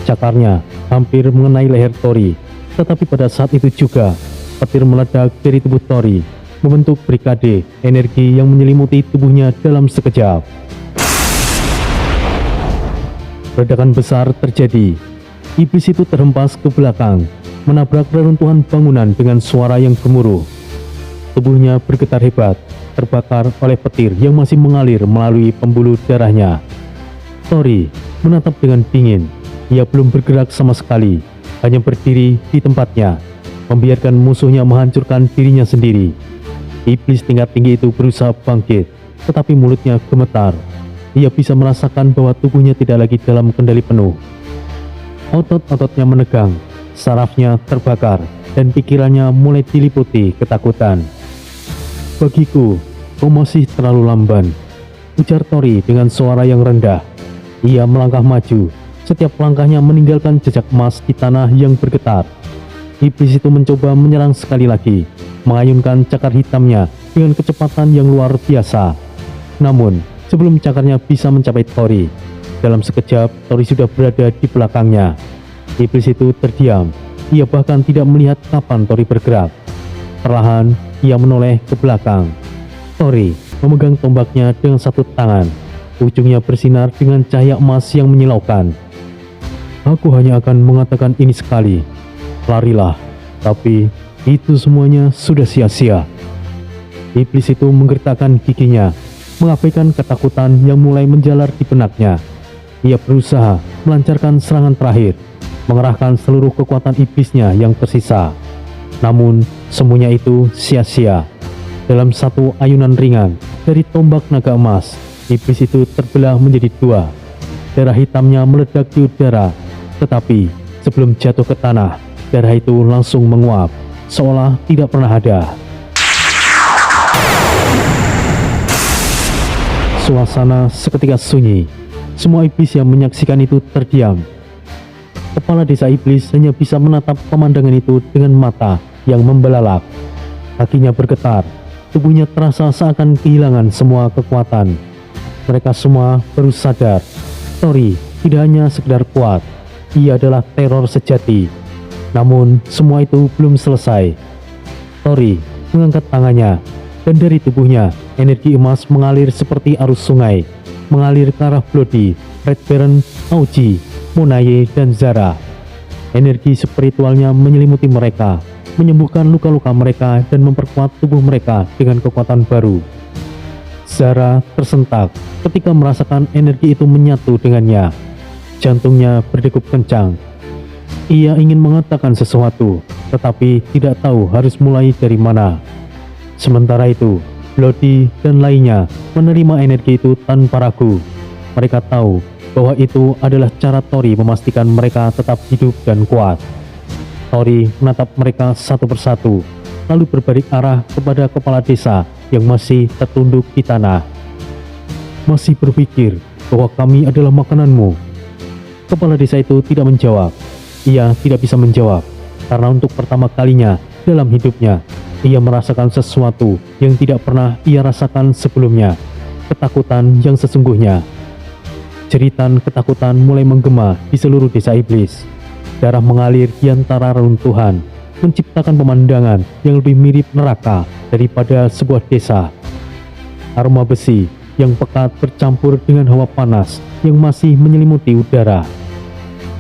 Cakarnya hampir mengenai leher Tori, tetapi pada saat itu juga petir meledak dari tubuh Tori, membentuk brigade energi yang menyelimuti tubuhnya dalam sekejap. Ledakan besar terjadi. Iblis itu terhempas ke belakang, menabrak reruntuhan bangunan dengan suara yang gemuruh. Tubuhnya bergetar hebat, terbakar oleh petir yang masih mengalir melalui pembuluh darahnya. Tori menatap dengan dingin. Ia belum bergerak sama sekali, hanya berdiri di tempatnya, membiarkan musuhnya menghancurkan dirinya sendiri. Iblis tingkat tinggi itu berusaha bangkit, tetapi mulutnya gemetar. Ia bisa merasakan bahwa tubuhnya tidak lagi dalam kendali penuh. Otot-ototnya menegang, sarafnya terbakar, dan pikirannya mulai diliputi ketakutan. Bagiku, kau masih terlalu lamban, ujar Tori dengan suara yang rendah. Ia melangkah maju, setiap langkahnya meninggalkan jejak emas di tanah yang bergetar. Iblis itu mencoba menyerang sekali lagi, mengayunkan cakar hitamnya dengan kecepatan yang luar biasa. Namun, sebelum cakarnya bisa mencapai Tori, dalam sekejap Tori sudah berada di belakangnya. Iblis itu terdiam, ia bahkan tidak melihat kapan Tori bergerak. Perlahan, ia menoleh ke belakang. Tori memegang tombaknya dengan satu tangan, ujungnya bersinar dengan cahaya emas yang menyilaukan. Aku hanya akan mengatakan ini sekali, larilah, tapi itu semuanya sudah sia-sia. Iblis itu menggertakkan giginya, mengabaikan ketakutan yang mulai menjalar di benaknya. Ia berusaha melancarkan serangan terakhir, mengerahkan seluruh kekuatan iblisnya yang tersisa. Namun, semuanya itu sia-sia. Dalam satu ayunan ringan dari tombak naga emas, iblis itu terbelah menjadi dua. Darah hitamnya meledak di udara, tetapi sebelum jatuh ke tanah, darah itu langsung menguap, seolah tidak pernah ada. Suasana seketika sunyi. Semua iblis yang menyaksikan itu terdiam. Kepala desa iblis hanya bisa menatap pemandangan itu dengan mata yang membelalak. Kakinya bergetar, tubuhnya terasa seakan kehilangan semua kekuatan. Mereka semua baru sadar, Tori tidak hanya sekedar kuat, ia adalah teror sejati. Namun semua itu belum selesai. Tori mengangkat tangannya, dan dari tubuhnya energi emas mengalir seperti arus sungai, mengalir ke arah Bloody, Red Baron, Auji, Monaye, dan Zara. Energi spiritualnya menyelimuti mereka, menyembuhkan luka-luka mereka dan memperkuat tubuh mereka dengan kekuatan baru. Zara tersentak ketika merasakan energi itu menyatu dengannya. Jantungnya berdegup kencang. Ia ingin mengatakan sesuatu, tetapi tidak tahu harus mulai dari mana. Sementara itu, Lodi dan lainnya menerima energi itu tanpa ragu. Mereka tahu bahwa itu adalah cara Tori memastikan mereka tetap hidup dan kuat. Tori menatap mereka satu persatu, lalu berbalik arah kepada kepala desa yang masih tertunduk di tanah. Masih berpikir bahwa kami adalah makananmu? Kepala desa itu tidak menjawab. Ia tidak bisa menjawab, karena untuk pertama kalinya dalam hidupnya, ia merasakan sesuatu yang tidak pernah ia rasakan sebelumnya. Ketakutan yang sesungguhnya. Jeritan ketakutan mulai menggema di seluruh desa iblis. Darah mengalir di antara reruntuhan, menciptakan pemandangan yang lebih mirip neraka daripada sebuah desa. Aroma besi yang pekat bercampur dengan hawa panas yang masih menyelimuti udara.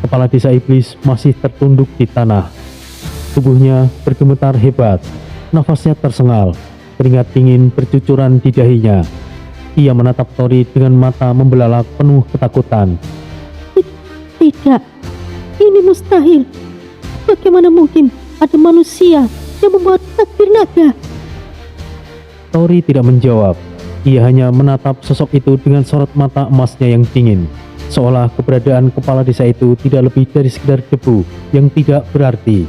Kepala desa iblis masih tertunduk di tanah. Tubuhnya bergemetar hebat, nafasnya tersengal, keringat dingin bercucuran di dahinya. Ia menatap Tori dengan mata membelalak penuh ketakutan. Tidak, ini mustahil. Bagaimana mungkin ada manusia yang membawa takdir naga? Tori tidak menjawab. Ia hanya menatap sosok itu dengan sorot mata emasnya yang dingin, seolah keberadaan kepala desa itu tidak lebih dari sekedar debu yang tidak berarti.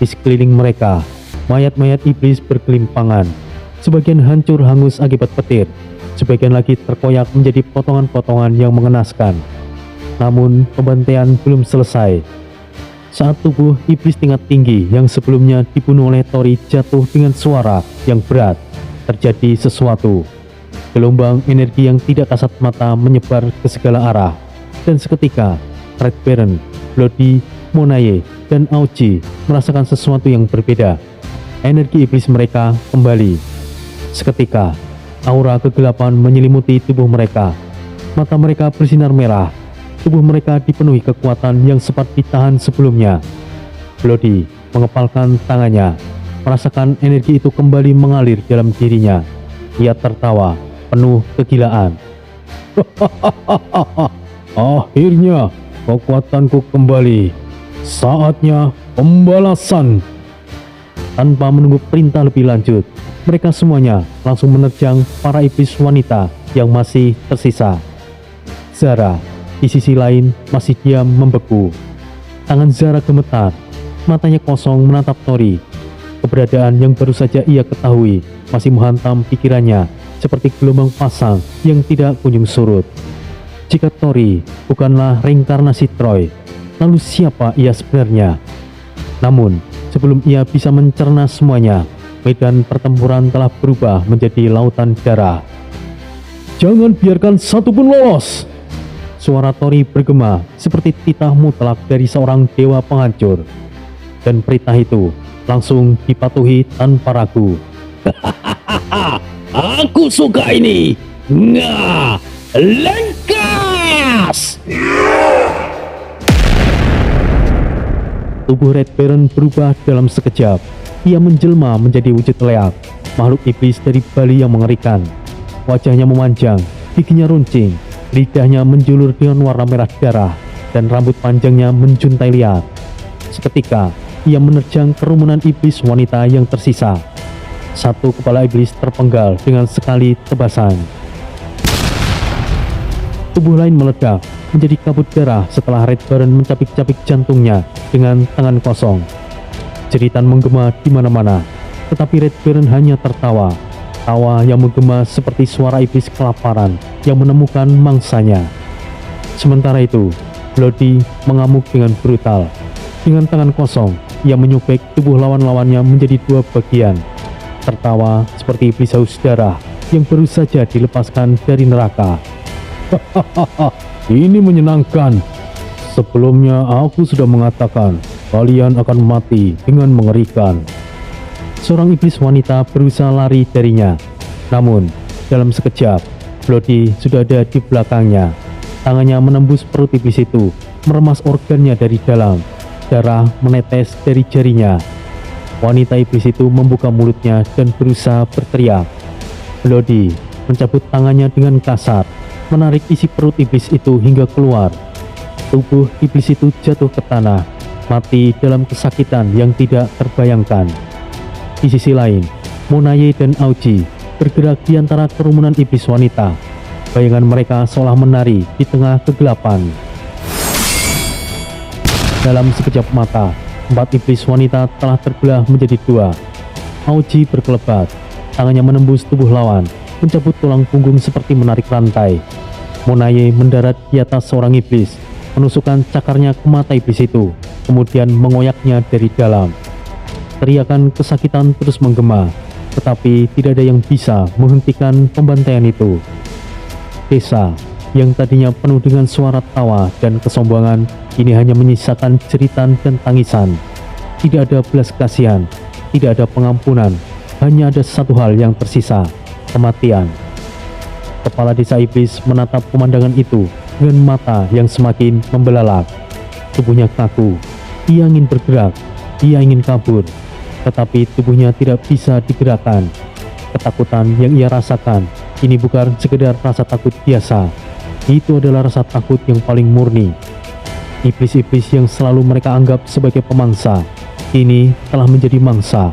Di sekeliling mereka, mayat-mayat iblis berkelimpangan. Sebagian hancur hangus akibat petir, sebagian lagi terkoyak menjadi potongan-potongan yang mengenaskan. Namun pembantaian belum selesai. Saat tubuh iblis tingkat tinggi yang sebelumnya dibunuh oleh Tori jatuh dengan suara yang berat, terjadi sesuatu. Gelombang energi yang tidak kasat mata menyebar ke segala arah, dan seketika Red Baron, Bloody, Monaye, dan Aoji merasakan sesuatu yang berbeda. Energi iblis mereka kembali. Seketika, aura kegelapan menyelimuti tubuh mereka. Mata mereka bersinar merah. Tubuh mereka dipenuhi kekuatan yang sempat ditahan sebelumnya. Bloody mengepalkan tangannya, merasakan energi itu kembali mengalir dalam dirinya. Ia tertawa penuh kegilaan. Akhirnya kekuatanku kembali. Saatnya pembalasan. Tanpa menunggu perintah lebih lanjut, mereka semuanya langsung menerjang para iblis wanita yang masih tersisa. Zara di sisi lain masih diam membeku. Tangan Zara gemetar, matanya kosong menatap Tori. Keberadaan yang baru saja ia ketahui masih menghantam pikirannya seperti gelombang pasang yang tidak kunjung surut. Jika Tori bukanlah reinkarnasi Troy, lalu siapa ia sebenarnya? Namun, sebelum ia bisa mencerna semuanya, medan pertempuran telah berubah menjadi lautan darah. Jangan biarkan satupun lolos! Suara Tori bergema seperti titah mutlak dari seorang dewa penghancur. Dan perintah itu langsung dipatuhi tanpa ragu. Aku suka ini. Nga, lengkas! Tubuh Red Baron berubah dalam sekejap. Ia menjelma menjadi wujud leak, makhluk iblis dari Bali yang mengerikan. Wajahnya memanjang, giginya runcing, lidahnya menjulur dengan warna merah darah, dan rambut panjangnya menjuntai liat. Seketika, ia menerjang kerumunan iblis wanita yang tersisa. Satu kepala iblis terpenggal dengan sekali tebasan. Tubuh lain meledak menjadi kabut darah setelah Red Baron mencapik-capik jantungnya dengan tangan kosong. Jeritan menggema di mana-mana, tetapi Red Baron hanya tertawa. Tawa yang menggema seperti suara iblis kelaparan yang menemukan mangsanya. Sementara itu, Bloody mengamuk dengan brutal. Dengan tangan kosong, ia menyobek tubuh lawan-lawannya menjadi dua bagian. Tertawa seperti iblis haus darah yang baru saja dilepaskan dari neraka. Hahaha, ini menyenangkan. Sebelumnya aku sudah mengatakan kalian akan mati dengan mengerikan. Seorang iblis wanita berusaha lari darinya. Namun, dalam sekejap, Bloody sudah ada di belakangnya. Tangannya menembus perut iblis itu, meremas organnya dari dalam. Darah menetes dari jarinya. Wanita iblis itu membuka mulutnya dan berusaha berteriak. Bloody mencabut tangannya dengan kasar, menarik isi perut iblis itu hingga keluar. Tubuh iblis itu jatuh ke tanah. mati dalam kesakitan yang tidak terbayangkan. Di sisi lain, Monaye dan Aoji bergerak di antara kerumunan iblis wanita. Bayangan mereka seolah menari di tengah kegelapan. Dalam sekejap mata, 4 iblis wanita telah terbelah menjadi 2. Aoji berkelebat, tangannya menembus tubuh lawan, mencabut tulang punggung seperti menarik rantai. Monaye mendarat di atas seorang iblis, menusukkan cakarnya ke mata iblis itu, kemudian mengoyaknya dari dalam. Teriakan kesakitan terus menggema, tetapi tidak ada yang bisa menghentikan pembantaian itu. Desa yang tadinya penuh dengan suara tawa dan kesombongan, kini hanya menyisakan jeritan dan tangisan. Tidak ada belas kasihan, tidak ada pengampunan, hanya ada satu hal yang tersisa, kematian. Kepala desa iblis menatap pemandangan itu dengan mata yang semakin membelalak. Tubuhnya kaku, ia ingin bergerak, ia ingin kabur, tetapi tubuhnya tidak bisa digerakkan. Ketakutan yang ia rasakan ini bukan sekedar rasa takut biasa, itu adalah rasa takut yang paling murni. Iblis-iblis yang selalu mereka anggap sebagai pemangsa, kini telah menjadi mangsa.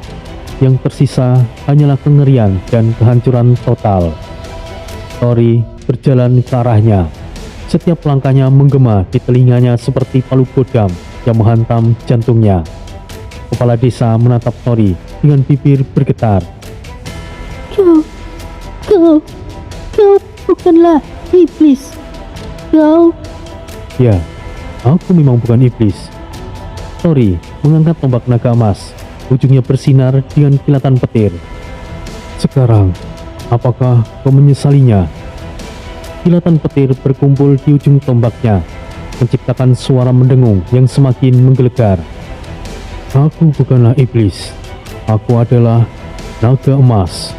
Yang tersisa hanyalah kengerian dan kehancuran total. Tori berjalan ke arahnya. Setiap langkahnya menggema di telinganya seperti palu godam yang menghantam jantungnya. Kepala desa menatap Tori dengan bibir bergetar. Kau bukanlah iblis. Kau... Ya, aku memang bukan iblis. Tori mengangkat tombak naga emas. Ujungnya bersinar dengan kilatan petir. Sekarang, apakah kau menyesalinya? Kilatan petir berkumpul di ujung tombaknya, menciptakan suara mendengung yang semakin menggelegar. Aku bukanlah iblis. Aku adalah naga emas.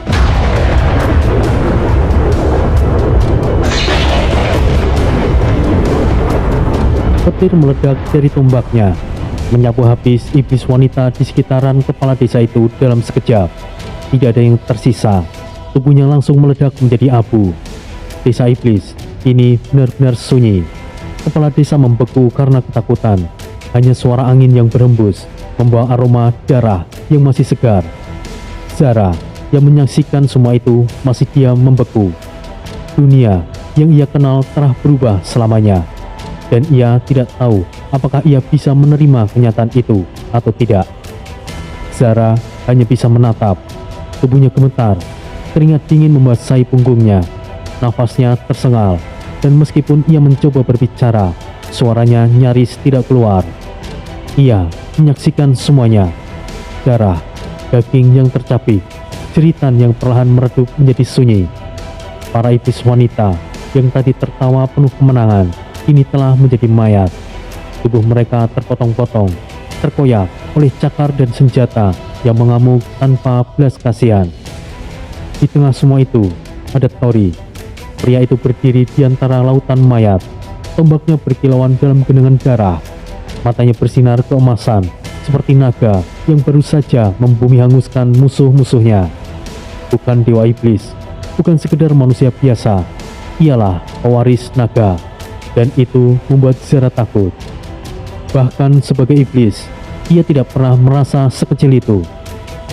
Petir meledak dari tombaknya, menyapu habis iblis wanita di sekitaran kepala desa itu dalam sekejap. Tidak ada yang tersisa. Tubuhnya langsung meledak menjadi abu. Desa iblis kini benar-benar sunyi. Kepala desa membeku karena ketakutan. Hanya suara angin yang berhembus membawa aroma darah yang masih segar. Zara yang menyaksikan semua itu masih diam membeku. Dunia yang ia kenal telah berubah selamanya, dan ia tidak tahu apakah ia bisa menerima kenyataan itu atau tidak. Zara hanya bisa menatap. Tubuhnya gemetar, keringat dingin membasahi punggungnya. Nafasnya tersengal, dan meskipun ia mencoba berbicara, suaranya nyaris tidak keluar. Ia menyaksikan semuanya. Darah, daging yang tercapik, jeritan yang perlahan meredup menjadi sunyi. Para iblis wanita yang tadi tertawa penuh kemenangan kini telah menjadi mayat. Tubuh mereka terpotong-potong, terkoyak oleh cakar dan senjata yang mengamuk tanpa belas kasihan. Di tengah semua itu ada Tori. Pria itu berdiri di antara lautan mayat. Tombaknya berkilauan dalam genangan darah. Matanya bersinar keemasan seperti naga yang baru saja membumi hanguskan musuh-musuhnya. Bukan dewa iblis, bukan sekedar manusia biasa. Ialah pewaris naga. Dan itu membuat Zara takut. Bahkan sebagai iblis, ia tidak pernah merasa sekecil itu.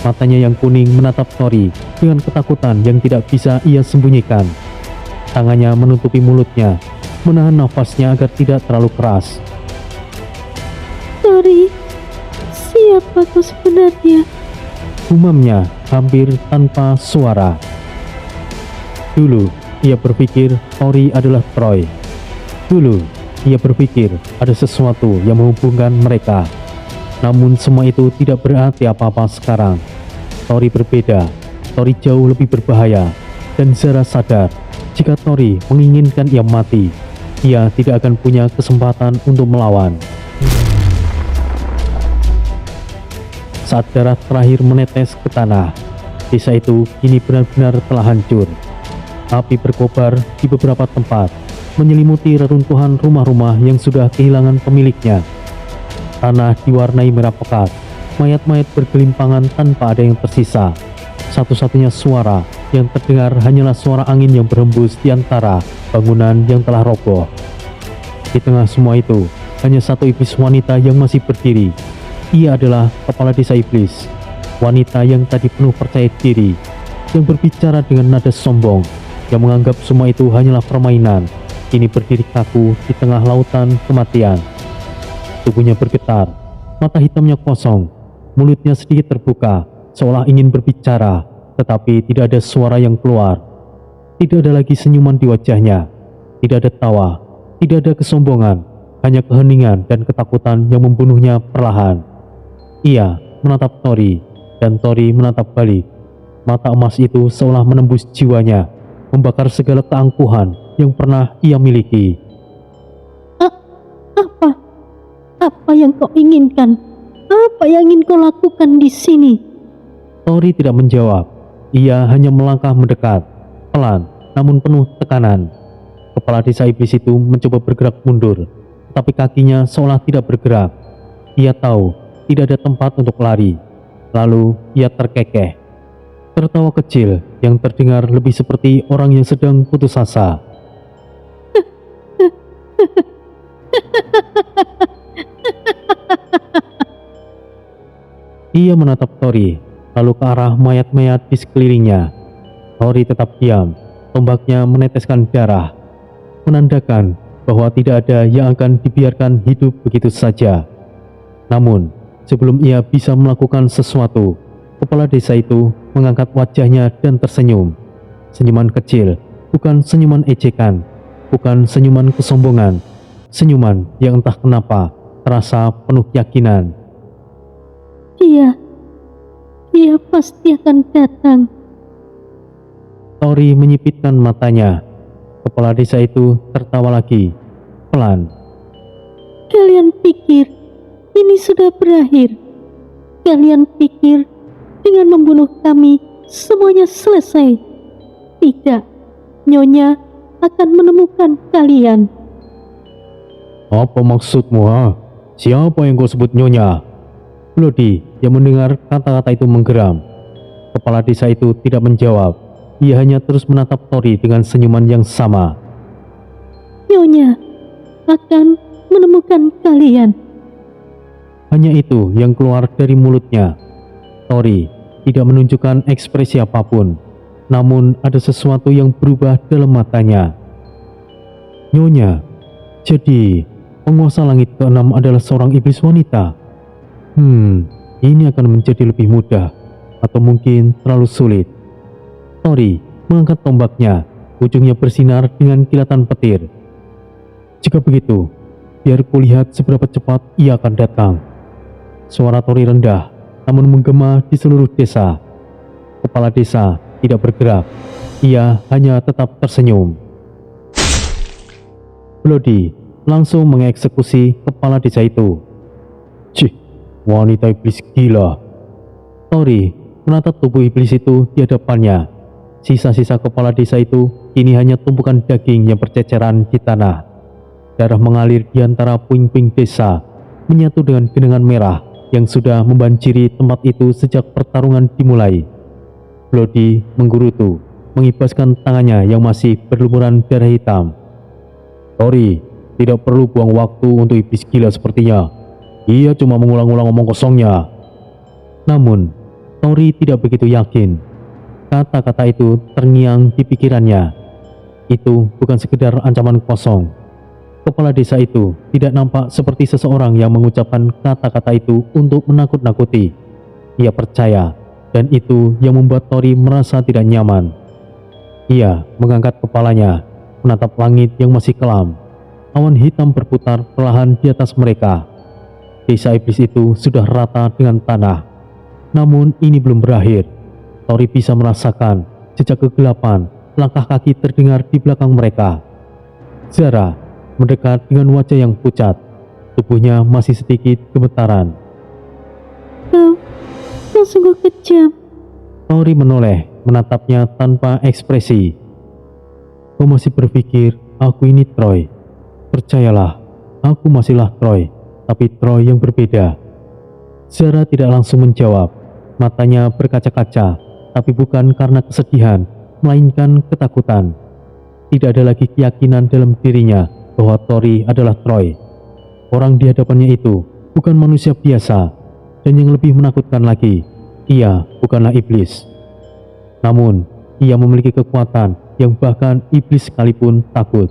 Matanya yang kuning menatap Tori dengan ketakutan yang tidak bisa ia sembunyikan. Tangannya menutupi mulutnya, menahan nafasnya agar tidak terlalu keras. Tori, siapa kau sebenarnya? Gumamnya hampir tanpa suara. Dulu, ia berpikir Tori adalah Troy. Dulu, ia berpikir ada sesuatu yang menghubungkan mereka. Namun semua itu tidak berarti apa-apa sekarang. Tori berbeda. Tori jauh lebih berbahaya. Dan Zara sadar, jika Tori menginginkan ia mati, ia tidak akan punya kesempatan untuk melawan. Saat darah terakhir menetes ke tanah, desa itu kini benar-benar telah hancur. Api berkobar di beberapa tempat, menyelimuti reruntuhan rumah-rumah yang sudah kehilangan pemiliknya. Tanah diwarnai merah pekat, mayat-mayat bergelimpangan tanpa ada yang tersisa. Satu-satunya suara yang terdengar hanyalah suara angin yang berhembus di antara bangunan yang telah roboh. Di tengah semua itu, hanya satu iblis wanita yang masih berdiri. Ia adalah kepala desa iblis, wanita yang tadi penuh percaya diri, yang berbicara dengan nada sombong, yang menganggap semua itu hanyalah permainan, kini berdiri kaku di tengah lautan kematian. Tubuhnya bergetar, mata hitamnya kosong, mulutnya sedikit terbuka, seolah ingin berbicara, tetapi tidak ada suara yang keluar. Tidak ada lagi senyuman di wajahnya, tidak ada tawa, tidak ada kesombongan, hanya keheningan dan ketakutan yang membunuhnya perlahan. Ia menatap Tori, dan Tori menatap balik. Mata emas itu seolah menembus jiwanya, membakar segala keangkuhan yang pernah ia miliki. Apa? Apa yang kau inginkan? Apa yang ingin kau lakukan di sini? Tori tidak menjawab. Ia hanya melangkah mendekat, pelan namun penuh tekanan. Kepala desa iblis itu mencoba bergerak mundur, tapi kakinya seolah tidak bergerak. Ia tahu tidak ada tempat untuk lari. Lalu ia terkekeh. Tertawa kecil yang terdengar lebih seperti orang yang sedang putus asa. Ia menatap Tori, lalu ke arah mayat-mayat di sekelilingnya. Tori tetap diam, tombaknya meneteskan darah, menandakan bahwa tidak ada yang akan dibiarkan hidup begitu saja. Namun, sebelum ia bisa melakukan sesuatu, kepala desa itu mengangkat wajahnya dan tersenyum. Senyuman kecil, bukan senyuman ejekan, bukan senyuman kesombongan, senyuman yang entah kenapa terasa penuh keyakinan. Dia pasti akan datang. Tori menyipitkan matanya. Kepala desa itu tertawa lagi, pelan. Kalian pikir ini sudah berakhir? Kalian pikir dengan membunuh kami semuanya selesai? Tidak, Nyonya akan menemukan kalian. Apa maksudmu, ha? Siapa yang kau sebut Nyonya? Lodi yang mendengar kata-kata itu menggeram. Kepala desa itu tidak menjawab. Ia hanya terus menatap Tori dengan senyuman yang sama. Nyonya akan menemukan kalian. Hanya itu yang keluar dari mulutnya. Tori tidak menunjukkan ekspresi apapun, namun ada sesuatu yang berubah dalam matanya. Nyonya, jadi penguasa langit ke-6 adalah seorang iblis wanita. Ini akan menjadi lebih mudah, atau mungkin terlalu sulit. Tori mengangkat tombaknya, ujungnya bersinar dengan kilatan petir. Jika begitu, biar kulihat seberapa cepat ia akan datang. Suara Tori rendah, namun menggema di seluruh desa. Kepala desa tidak bergerak, ia hanya tetap tersenyum. Bloody langsung mengeksekusi kepala desa itu. Cih, wanita iblis gila. Tori menatap tubuh iblis itu di hadapannya. Sisa-sisa kepala desa itu kini hanya tumpukan daging yang berceceran di tanah. Darah mengalir di antara puing-puing desa, menyatu dengan genangan merah yang sudah membanjiri tempat itu sejak pertarungan dimulai. Bloody menggerutu, mengibaskan tangannya yang masih berlumuran darah hitam. Tori, tidak perlu buang waktu untuk iblis gila sepertinya. Ia cuma mengulang-ulang omong kosongnya. Namun, Tori tidak begitu yakin. Kata-kata itu terngiang di pikirannya. Itu bukan sekedar ancaman kosong. Kepala desa itu tidak nampak seperti seseorang yang mengucapkan kata-kata itu untuk menakut-nakuti. Ia percaya, dan itu yang membuat Tori merasa tidak nyaman. Ia mengangkat kepalanya, menatap langit yang masih kelam. Awan hitam berputar perlahan di atas mereka. Desa iblis itu sudah rata dengan tanah. Namun ini belum berakhir. Tori bisa merasakan jejak kegelapan, langkah kaki terdengar di belakang mereka. Zara mendekat dengan wajah yang pucat, tubuhnya masih sedikit gemetaran. Kau sungguh kejam. Tori menoleh, menatapnya tanpa ekspresi. Kau masih berpikir aku ini Troy? Percayalah, aku masihlah Troy, tapi Troy yang berbeda. Zara tidak langsung menjawab, matanya berkaca-kaca. Tapi bukan karena kesedihan, melainkan ketakutan. Tidak ada lagi keyakinan dalam dirinya bahwa Tori adalah Troy. Orang di hadapannya itu bukan manusia biasa, dan yang lebih menakutkan lagi, ia bukanlah iblis. Namun, ia memiliki kekuatan yang bahkan iblis sekalipun takut.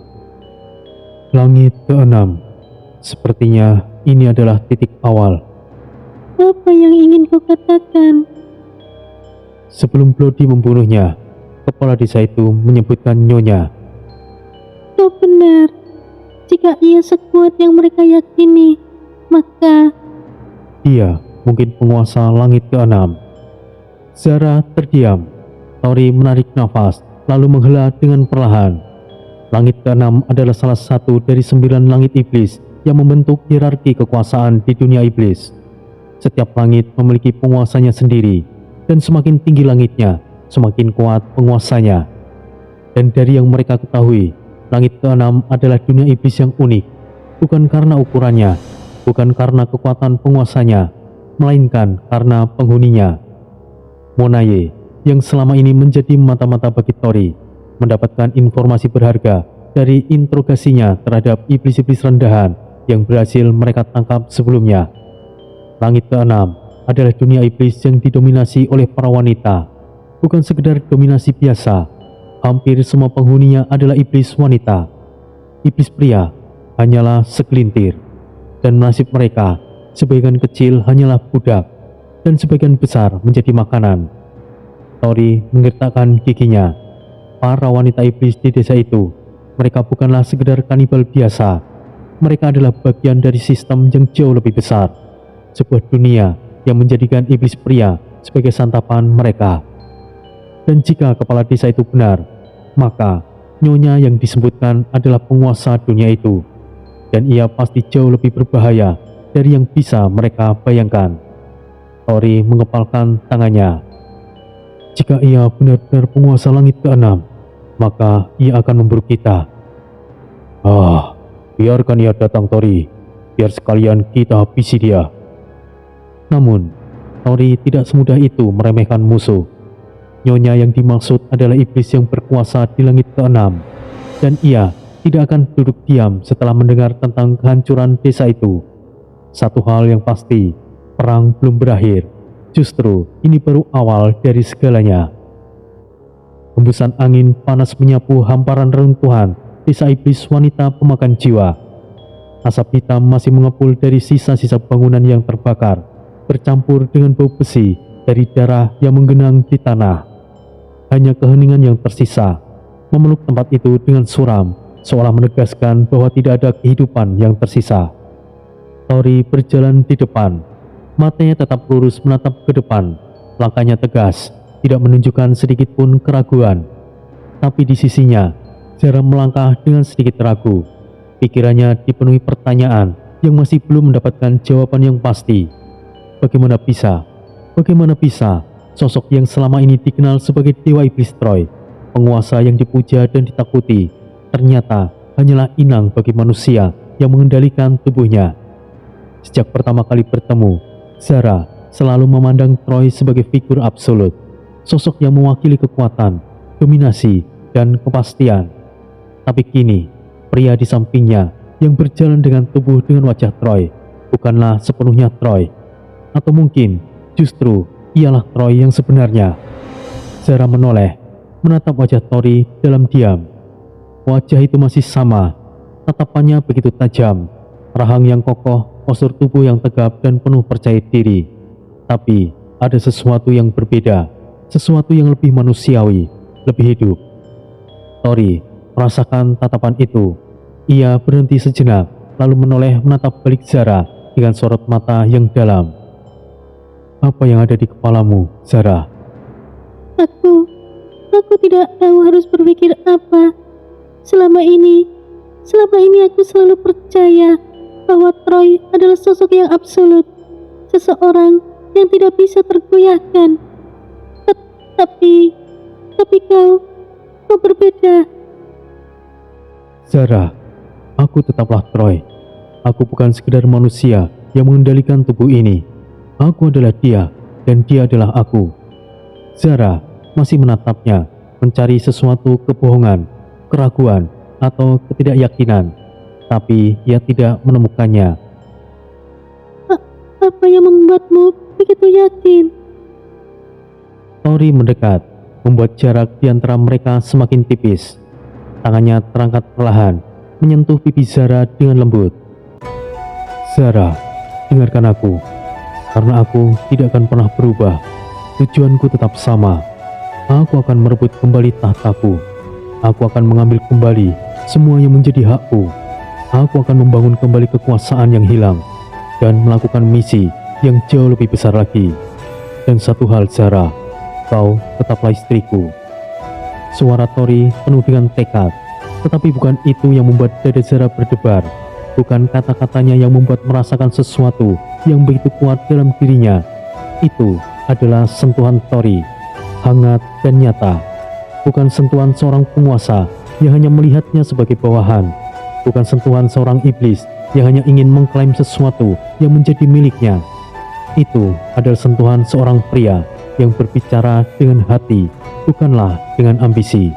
Langit keenam. Sepertinya ini adalah titik awal. Apa yang ingin kau katakan? Sebelum Bloody membunuhnya, kepala desa itu menyebutkan Nyonya. Kau benar. Jika ia sekuat yang mereka yakini, maka Dia mungkin penguasa langit keenam. Zara terdiam. Tori menarik nafas, lalu menghela dengan perlahan. Langit keenam adalah salah satu dari 9 langit iblis yang membentuk hierarki kekuasaan di dunia iblis. Setiap langit memiliki penguasanya sendiri, dan semakin tinggi langitnya, semakin kuat penguasanya. Dan dari yang mereka ketahui, langit keenam adalah dunia iblis yang unik, bukan karena ukurannya, bukan karena kekuatan penguasanya, melainkan karena penghuninya. Monaye, yang selama ini menjadi mata-mata bagi Tori, mendapatkan informasi berharga dari interogasinya terhadap iblis-iblis rendahan yang berhasil mereka tangkap sebelumnya. Langit keenam adalah dunia iblis yang didominasi oleh para wanita, bukan sekedar dominasi biasa. Hampir semua penghuninya adalah iblis wanita. Iblis pria hanyalah segelintir, dan nasib mereka sebagian kecil hanyalah budak, dan sebagian besar menjadi makanan. Tori menggertakkan giginya. Para wanita iblis di desa itu, mereka bukanlah sekedar kanibal biasa. Mereka adalah bagian dari sistem yang jauh lebih besar, sebuah dunia yang menjadikan iblis pria sebagai santapan mereka. Dan jika kepala desa itu benar, maka Nyonya yang disebutkan adalah penguasa dunia itu, dan ia pasti jauh lebih berbahaya dari yang bisa mereka bayangkan. Tori mengepalkan tangannya. Jika ia benar-benar penguasa langit keenam, maka ia akan memburu kita. Biarkan ia datang, Tori. Biar sekalian kita habisi dia. Namun, Tori tidak semudah itu meremehkan musuh. Nyonya yang dimaksud adalah iblis yang berkuasa di langit keenam, dan ia tidak akan duduk diam setelah mendengar tentang kehancuran desa itu. Satu hal yang pasti, perang belum berakhir. Justru ini baru awal dari segalanya. Hembusan angin panas menyapu hamparan reruntuhan desa iblis wanita pemakan jiwa. Asap hitam masih mengepul dari sisa-sisa bangunan yang terbakar, bercampur dengan bau besi dari darah yang menggenang di tanah. Hanya keheningan yang tersisa memeluk tempat itu dengan suram, seolah menegaskan bahwa tidak ada kehidupan yang tersisa. Tori berjalan di depan. Matanya tetap lurus menatap ke depan, langkahnya tegas, tidak menunjukkan sedikit pun keraguan. Tapi di sisinya, Zara melangkah dengan sedikit ragu. Pikirannya dipenuhi pertanyaan yang masih belum mendapatkan jawaban yang pasti. Bagaimana bisa sosok yang selama ini dikenal sebagai Dewa Iblis Troy, penguasa yang dipuja dan ditakuti, ternyata hanyalah inang bagi manusia yang mengendalikan tubuhnya. Sejak pertama kali bertemu, Zara selalu memandang Troy sebagai figur absolut, sosok yang mewakili kekuatan, dominasi, dan kepastian. Tapi kini, pria di sampingnya yang berjalan dengan tubuh dengan wajah Troy bukanlah sepenuhnya Troy. Atau mungkin justru ialah Troy yang sebenarnya. Zara menoleh, menatap wajah Tori dalam diam. Wajah itu masih sama, tatapannya begitu tajam, rahang yang kokoh, postur tubuh yang tegap dan penuh percaya diri. Tapi ada sesuatu yang berbeda, sesuatu yang lebih manusiawi, lebih hidup. Tori merasakan tatapan itu. Ia berhenti sejenak, lalu menoleh menatap balik Zara dengan sorot mata yang dalam. Apa yang ada di kepalamu, Zara? Aku tidak tahu harus berpikir apa. Selama ini aku selalu percaya bahwa Troy adalah sosok yang absolut, seseorang yang tidak bisa tergoyahkan. Tapi kau berbeda. Zara, aku tetaplah Troy. Aku bukan sekedar manusia yang mengendalikan tubuh ini. Aku adalah dia, dan dia adalah aku. Zara masih menatapnya, mencari sesuatu kebohongan, keraguan, atau ketidakyakinan. Tapi ia tidak menemukannya. Apa yang membuatmu begitu yakin? Tori mendekat, membuat jarak di antara mereka semakin tipis. Tangannya terangkat perlahan, menyentuh pipi Zara dengan lembut. Zara, dengarkan aku. Karena aku tidak akan pernah berubah. Tujuanku tetap sama. Aku akan merebut kembali tahtaku. Aku akan mengambil kembali semua yang menjadi hakku. Aku akan membangun kembali kekuasaan yang hilang dan melakukan misi yang jauh lebih besar lagi. Dan satu hal, Zara, kau tetaplah istriku. Suara Tori penuh dengan tekad, tetapi bukan itu yang membuat dada Zara berdebar. Bukan kata-katanya yang membuat merasakan sesuatu yang begitu kuat dalam dirinya. Itu adalah sentuhan Tori, hangat dan nyata. Bukan sentuhan seorang penguasa yang hanya melihatnya sebagai bawahan. Bukan sentuhan seorang iblis yang hanya ingin mengklaim sesuatu yang menjadi miliknya. Itu adalah sentuhan seorang pria yang berbicara dengan hati, bukanlah dengan ambisi.